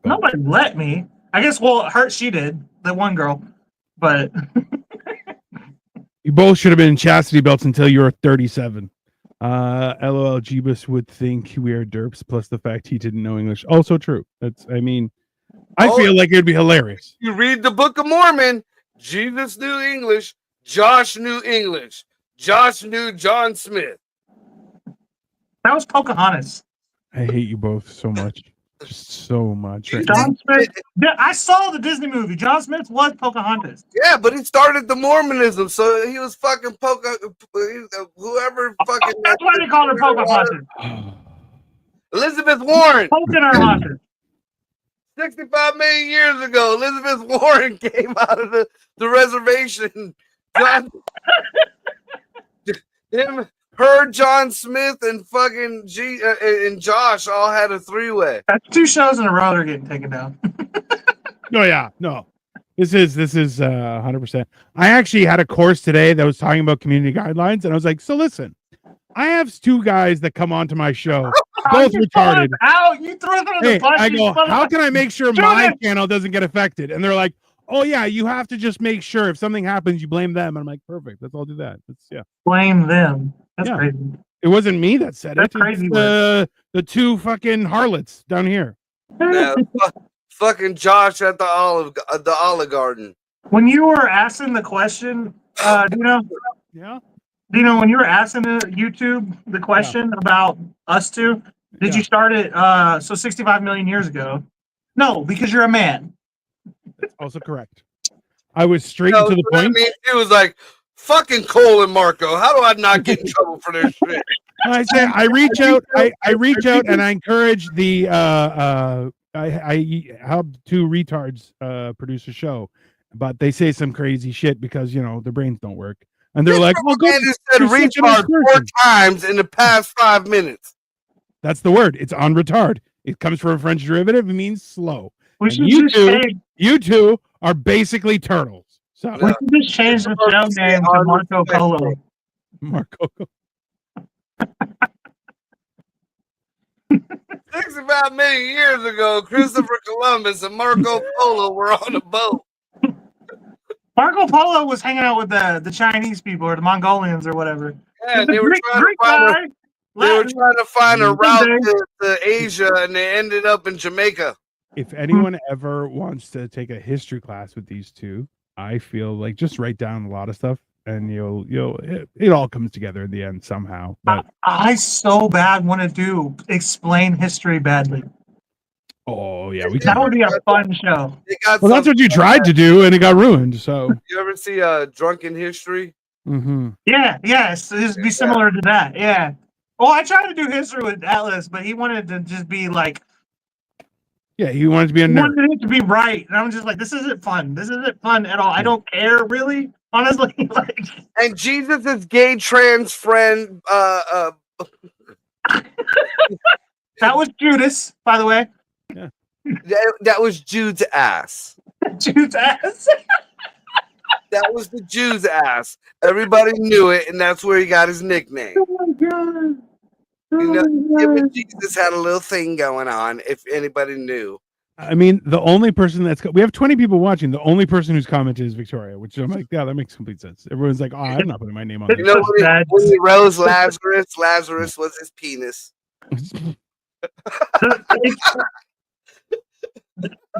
Nobody let me. I guess. Well, she did. The one girl, but you both should have been in chastity belts until you were 37. LOL Jeebus would think we are derps. Plus the fact he didn't know English. Also true. That's. I mean, I feel like it'd be hilarious. You read the Book of Mormon. Jesus knew English. Josh knew English. Josh knew John Smith. that was Pocahontas. I hate you both so much. Just so much. Right John Smith. I saw the Disney movie. John Smith was Pocahontas. Yeah, but he started the Mormonism, so he was fucking whoever fucking. That's why they call her Pocahontas. Elizabeth Warren. Pocahontas. 65 million years ago, Elizabeth Warren came out of the reservation. John Smith, and fucking and Josh all had a three-way. That's 2 shows in a row they're getting taken down. Oh yeah, no. This is 100%. I actually had a course today that was talking about community guidelines, and I was like, so listen, I have 2 guys that come onto my show, both retarded. You threw them in the bus. I go, how can I make sure my channel doesn't get affected? And they're like, oh yeah, you have to just make sure if something happens, you blame them. And I'm like, perfect. Let's all do that. Blame them. That's crazy. It wasn't me that said That's it. Crazy. The 2 fucking harlots down here. Yeah, fucking Josh at the Olive Garden. When you were asking the question, Yeah. When you were asking YouTube the question about us 2, did you start it 65 million years ago? No, because you're a man. That's also correct. I was straight to the point. It was like, fucking Cole and Marco, how do I not get in trouble for this shit? I say I reach out. I reach out and I encourage the I help 2 retards produce a show, but they say some crazy shit because their brains don't work, and they're like, "Oh, good." Said retard 4 times in the past 5 minutes. That's the word. It's on retard. It comes from a French derivative. It means slow. You two are basically turtles. So we should just change the show name to Marco Polo. Marco. 65 million years ago, Christopher Columbus and Marco Polo were on a boat. Marco Polo was hanging out with the Chinese people or the Mongolians or whatever. Yeah, they were trying to find a route to Asia, and they ended up in Jamaica. If anyone ever wants to take a history class with these 2, I feel like just write down a lot of stuff, and it all comes together in the end somehow. But I so bad want to explain history badly. Oh yeah, that would be a fun show. Well, that's what you tried to do, and it got ruined. So you ever see Drunken History? Mm-hmm. Yeah, yes, it'd be similar to that. Yeah. Well, I tried to do history with Atlas, but he wanted to just be like. Yeah, he wanted to be a nerd. He wanted it to be right, and I'm just like, this isn't fun. This isn't fun at all. I don't care, really, honestly. Like, and Jesus' gay trans friend. That was Judas, by the way. Yeah, that was Jude's ass. Jude's ass. That was the Jew's ass. Everybody knew it, and that's where he got his nickname. Oh my god. Him and Jesus had a little thing going on, if anybody knew. I mean, the only person we have 20 people watching. The only person who's commented is Victoria, which I'm like, yeah, that makes complete sense. Everyone's like, oh, I'm not putting my name on You this. know when he rose Lazarus was his penis.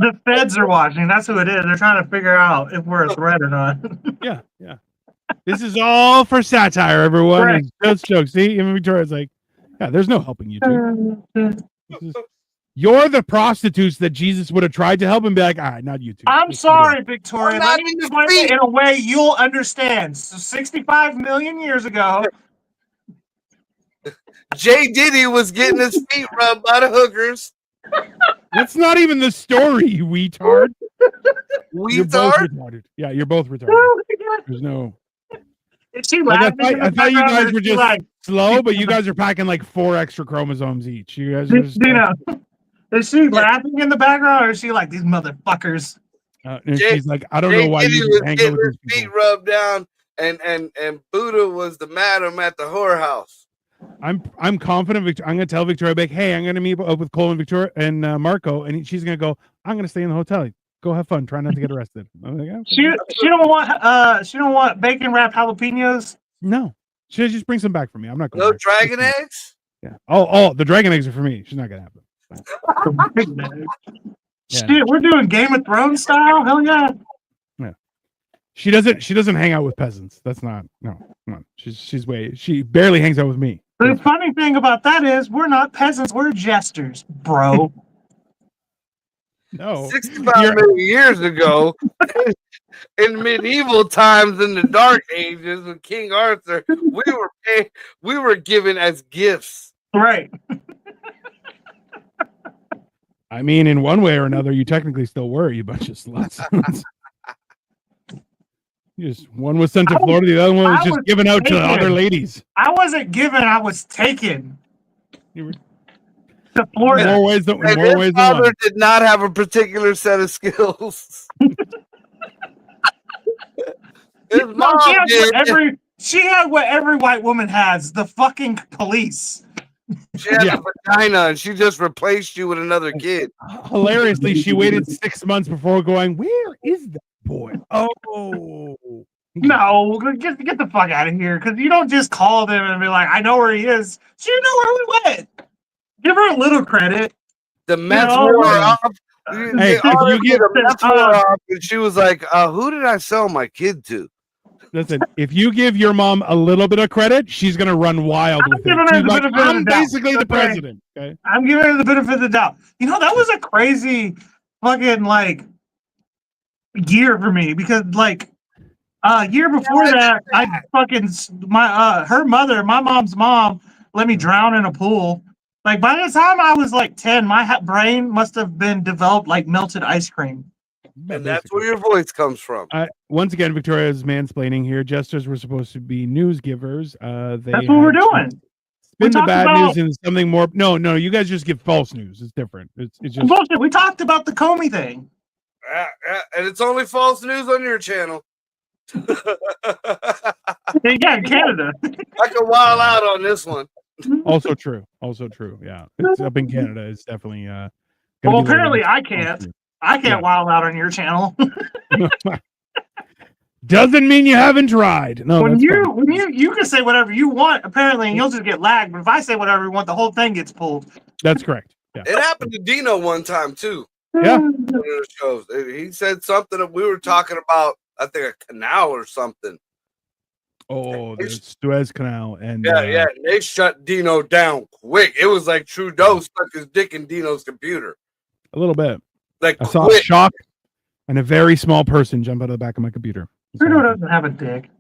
The feds are watching. That's who it is. They're trying to figure out if we're a threat or not. Yeah. This is all for satire, everyone. Right. It's just jokes. See, even Victoria's like, yeah, there's no helping you two. You're the prostitutes that Jesus would have tried to help and be like, all right, not you two. I'm sorry, Victoria. I'm not Let me in the explain feet. it in a way you'll understand. So 65 million years ago, Jay Diddy was getting his feet rubbed by the hookers. That's not even the story, you retard. You're both Weetard. retarded. Yeah, you're both retarded. There's no. is she Like, laughing? I thought you guys were just like, slow, but you guys are packing like 4 extra chromosomes each. You guys are just. Is she laughing in the background, or is she like these motherfuckers? And she's like, I don't Jay know why Diddy you was hang out getting with his these feet people. rubbed down, and Buddha was the madam at the whorehouse. I'm confident. I'm going to tell Victoria, like, hey, I'm going to meet up with Cole and Victoria and Marco, and she's going to go. I'm going to stay in the hotel. Go have fun. Try not to get arrested. I'm like, okay. She don't want bacon wrapped jalapenos. No, she'll just bring some back for me. I'm not going. No dragon eggs. Yeah. Oh, the dragon eggs are for me. She's not going to have them. Yeah. Shit, we're doing Game of Thrones style. Hell yeah. She doesn't hang out with peasants. That's not no. Come on. She barely hangs out with me. The funny thing about that is we're not peasants, we're jesters, bro. No. 65 million years ago, in medieval times, in the Dark Ages with King Arthur, we were given as gifts. Right. I mean, in one way or another, you technically still were, you bunch of sluts. One was sent to Florida, the other one was just given out to other ladies. I wasn't given, I was taken. You were to Florida. More ways than And more his ways than father one. did not have a particular set of skills. His mom did. She had what every white woman has, the fucking police. She had a vagina, and she just replaced you with another kid. Hilariously, she waited 6 months before going, where is that boy? Oh. No, get the fuck out of here. Because you don't just call them and be like, I know where he is. She didn't know where we went. Give her a little credit. The Mets wore off. Hey, you get a Mets wore off, and she was like, who did I sell my kid to? Listen, if you give your mom a little bit of credit, she's going to run wild with it. She's like, I'm basically the president. Okay? I'm giving her the benefit of the doubt. You know, that was a crazy fucking, like, year for me. Because, like, year before that, I fucking, her mother, my mom's mom, let me drown in a pool. Like, by the time I was, like, 10, my brain must have been developed like melted ice cream. And that's where your voice comes from. Once again, Victoria's mansplaining here. Jesters were supposed to be news givers. That's what we're doing. Spin the bad news into something more. No, you guys just give false news. It's different. It's just bullshit. We talked about the Comey thing. And it's only false news on your channel. Yeah, in Canada. I can wild out on this one. Also true. Yeah, it's up in Canada. It's definitely. Well, apparently I can't. I can't wild out on your channel. Doesn't mean you haven't tried. No, when you can say whatever you want, apparently, and you'll just get lagged. But if I say whatever you want, the whole thing gets pulled. That's correct. Yeah. It happened to Dino one time too. Yeah. One of the shows. He said something that we were talking about. I think a canal or something. Oh, the Suez Canal, and yeah, they shut Dino down quick. It was like Trudeau stuck his dick in Dino's computer. A little bit. Like I saw a shock and a very small person jump out of the back of my computer. Trudeau doesn't have a dick.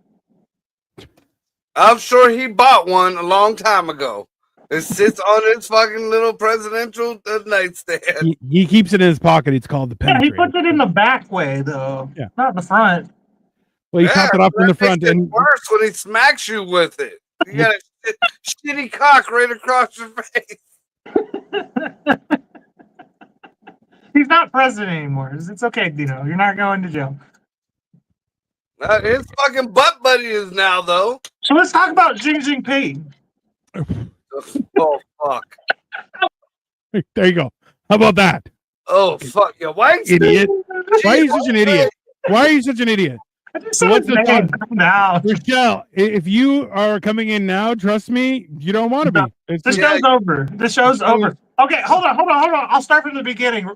I'm sure he bought one a long time ago. It sits on his fucking little presidential nightstand. He keeps it in his pocket. It's called the penetrator. Yeah, he puts it in the back way though. Yeah, not in the front. Well, he topped it off in the front, and worse when he smacks you with it. You got a shitty cock right across your face. He's not president anymore. It's okay, Dino. You're not going to jail. His fucking butt buddy is now, though. So let's talk about Xi Jinping. Oh, fuck. There you go. How about that? Oh fuck yeah! Why Idiot. Why are you such an idiot? Why are you such an idiot? So what's the thought? Now Michelle, if you are coming in now, trust me, you don't want to be. It's the just, show's over. The show's over. Okay, hold on. I'll start from the beginning.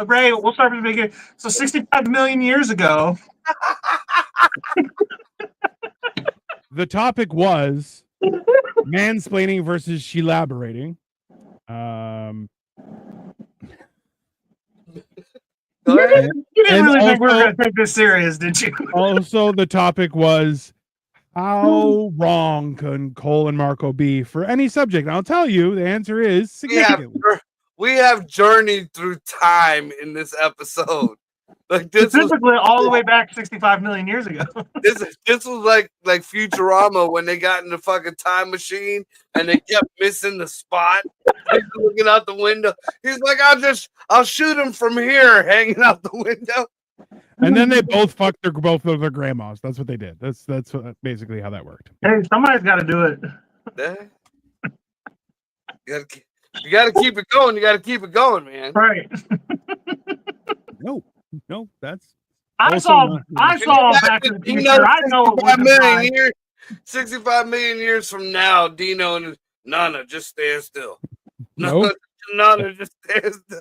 Ray, we'll start from the beginning. So 65 million years ago. the topic was mansplaining versus shelaborating. Go ahead. You didn't And really think we were also- going to take this serious, did you? Also, the topic was how wrong can Cole and Marco be for any subject? And I'll tell you, the answer is significantly. We have journeyed through time in this episode. Like this was Specifically, all the way back 65 million years ago. this was like Futurama when they got in the fucking time machine and they kept missing the spot. He's looking out the window. He's like, I'll shoot him from here, hanging out the window. And then they both fucked both of their grandmas. That's what they did. That's basically how that worked. Hey, somebody's got to do it. Yeah. You gotta keep it going. You gotta keep it going, man. Right. No, that's I saw Back to the Future. I know it was 65 million years from now, Dino and Nana just stand still. Nope. Nana just stand still.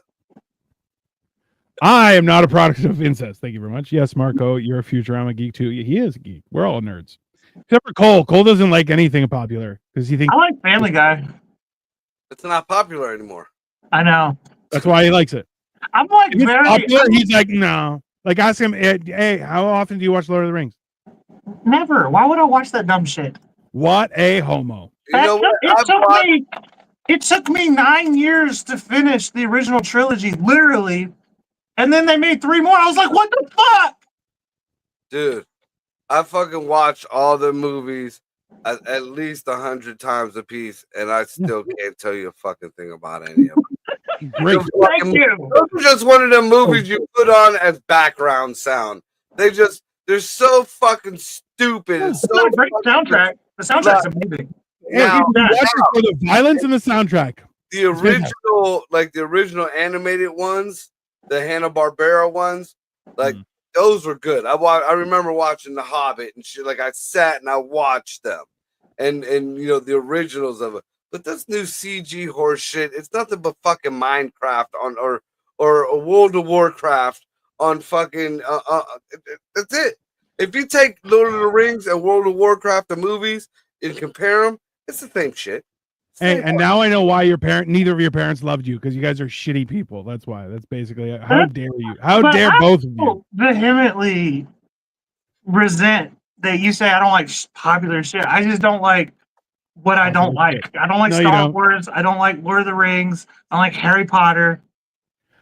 I am not a product of incest. Thank you very much. Yes, Marco, you're a Futurama geek too. He is a geek. We're all nerds. Except for Cole. Cole doesn't like anything popular because he thinks I like Family Guy. It's not popular anymore. I know. that's why he likes it. I'm like If it's very. popular, he's like, no. Like, ask him, hey, how often do you watch Lord of the Rings? Never. Why would I watch that dumb shit? What a homo. You know what? It took me 9 years to finish the original trilogy, literally. And then they made 3 more. I was like, what the fuck? Dude, I fucking watched all the movies at least 100 times a piece, and I still can't tell you a fucking thing about any of them. Great. Thank you. Those are just one of them movies you put on as background sound. They're so fucking stupid. It's It's so a great soundtrack. The soundtrack's amazing. Hey, Now- you watch it for the violence and the soundtrack. the original animated ones, the Hanna-Barbera ones, like those were good. I remember watching The Hobbit and shit. Like I sat and I watched them, and you know the originals of it. But this new CG horse shit, it's nothing but fucking Minecraft or World of Warcraft on fucking. That's it. If you take Lord of the Rings and World of Warcraft, the movies, and compare them, it's the same shit. Hey, and now I know why neither of your parents loved you, because you guys are shitty people. That's why. That's basically it. How dare you? How dare both of you? Vehemently resent that you say I don't like popular shit. I just don't like what I don't like. I don't like No, you Star don't. Wars. I don't like Lord of the Rings. I don't like Harry Potter.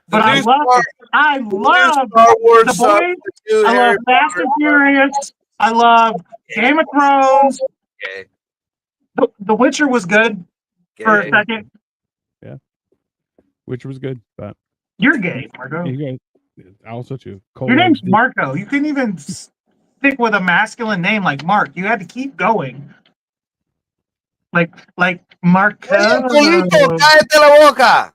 The But new I Star love Wars The stuff, Boys. the new I love Harry Fast Potter. and Furious. I love Game of Thrones. Okay. The Witcher was good for a Okay. second. Which was good, but You're gay, Marco. you guys also too. Cole Your name's loves- Marco. You couldn't even stick with a masculine name like Mark. You had to keep going. Like Marco. Colito, cállate la boca.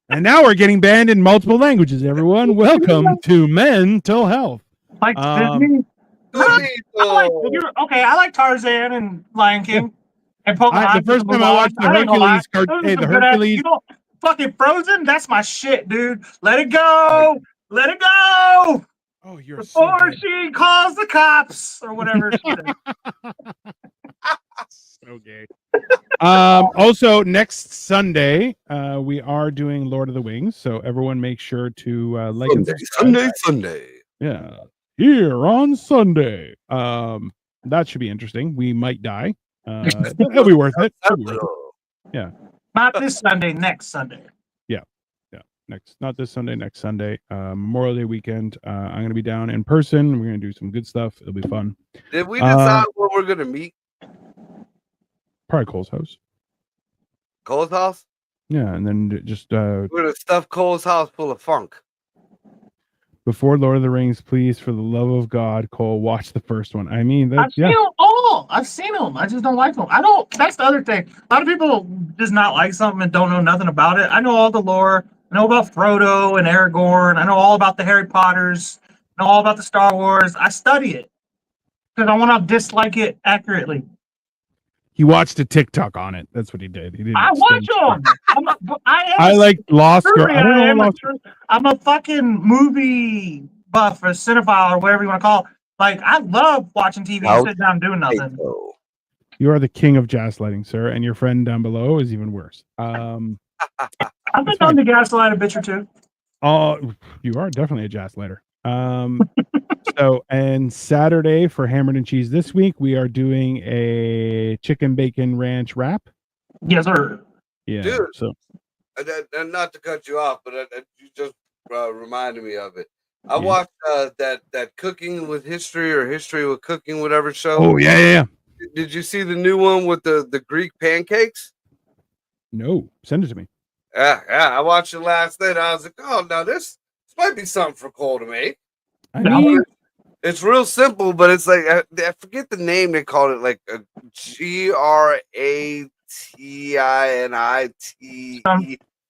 And now we're getting banned in multiple languages. Everyone, welcome to Mental Health. Like Disney. I like Tarzan and Lion King and Pocahontas. The first time I watched the Hercules Hercules. You know, fucking Frozen. That's my shit, dude. Let it go. Let it go. Oh, you're Before so good. she calls the cops or whatever. So gay. Also, next Sunday, we are doing Lord of the Wings, so everyone make sure to like and subscribe. Sunday. Yeah, here on Sunday. That should be interesting. We might die. It'll be worth it. It'll be worth it. Yeah. Not this Sunday, next Sunday. Not this Sunday, next Sunday. Memorial Day weekend. I'm going to be down in person. We're going to do some good stuff. It'll be fun. Did we decide where we're gonna meet? Probably Cole's house. Cole's house? Yeah, and then just We're gonna stuff Cole's house full of funk. before Lord of the Rings, please, for the love of God, Cole, watch the first one. I mean, I've that's seen them all. I've seen them. I just don't like them. I don't. That's the other thing. A lot of people just not like something and don't know nothing about it. I know all the lore. I know about Frodo and Aragorn. I know all about the Harry Potters. I know all about the Star Wars. I study it because I want to dislike it accurately. He watched a TikTok on it. That's what he did. He didn't. I watch them. I like Lost Girl. I don't know Lost. I'm a fucking movie buff or cinephile or whatever you want to call it. Like, I love watching TV and sitting down doing nothing. You are the king of gaslighting, sir, and your friend down below is even worse. I've been known to gaslight a bitch or two. Oh, you are definitely a gaslighter. So, and Saturday for Hammered and Cheese this week, we are doing a chicken bacon ranch wrap. Yes, sir. Yeah. Dude, so, and not to cut you off, but you just reminded me of it. I watched that Cooking with History or History with Cooking, whatever show. Oh yeah. Did you see the new one with the Greek pancakes? No, send it to me. Yeah. I watched it last night. I was like, oh, now this might be something for Cole to make. I mean, it's real simple, but it's like I forget the name. They called it like a GRATINITE,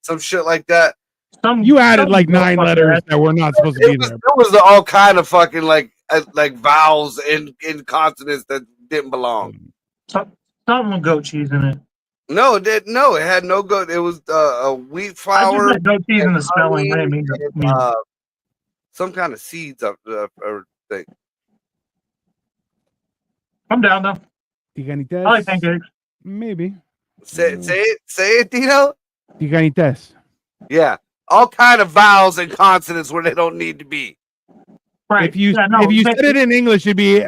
some shit like that. You added like 9 letters that were not supposed to be there. It was all kind of fucking like vowels and consonants that didn't belong. Something with goat cheese in it. No, it did. No, it had no goat. It was a wheat flour. I just goat cheese in the spelling. I mean, some kind of seeds up or thing. I'm down though. Tiganites. I like pancakes. Maybe. Say it, Dino. Tiganites. Yeah, all kind of vowels and consonants where they don't need to be. Right. If you said it in English, it'd be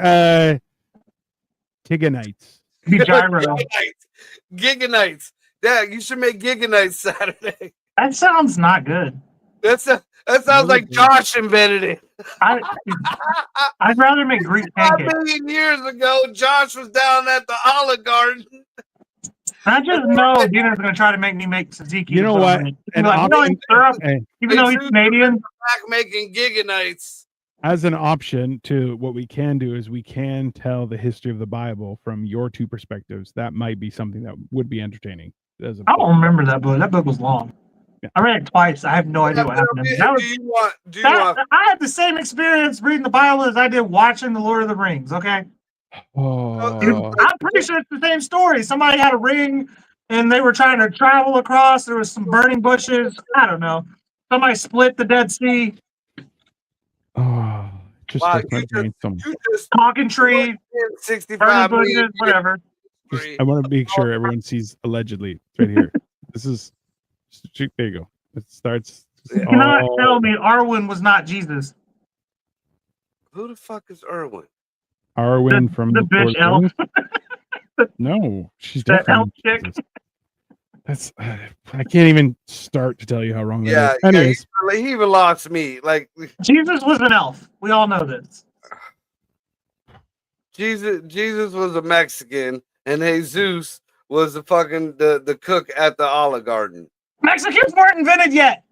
Tiganites. Be gyro. Giganites. Yeah, you should make Giganites Saturday. That sounds not good. That sounds like Josh invented it. I'd rather make Greek pancakes. 5 million years ago, Josh was down at the Olive Garden. I just know Dina's going to try to make me make tzatziki. You know what? Even though he's Canadian. Back making Giganites. As an option to what we can do is we can tell the history of the Bible from your two perspectives. That might be something that would be entertaining. I don't remember that book. That book was long. Yeah. I read it twice. I have no idea what happened. I had the same experience reading the Bible as I did watching The Lord of the Rings, okay? Oh. I'm pretty sure it's the same story. Somebody had a ring and they were trying to travel across. There was some burning bushes. I don't know. Somebody split the Dead Sea. Oh, just wow, like my brain. Talking tree, 65 bushes, whatever. I want to make sure everyone sees allegedly right here. This is there you go. It starts. You cannot tell me Arwen was not Jesus. Who the fuck is Erwin? Arwen from the bitch elf. No, she's that definitely elf chick. Jesus. That's I can't even start to tell you how wrong that is. Anyways. Yeah, he even lost me. Like Jesus was an elf. We all know this. Jesus was a Mexican, and Jesus was the fucking the cook at the Olive Garden. Mexicans weren't invented yet.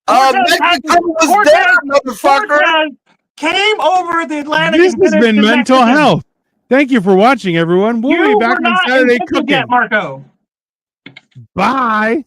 Mexico was there, motherfucker. Came over the Atlantic. This has been mental health. Thank you for watching, everyone. We'll be back on Saturday cooking. Yet, Marco. Bye.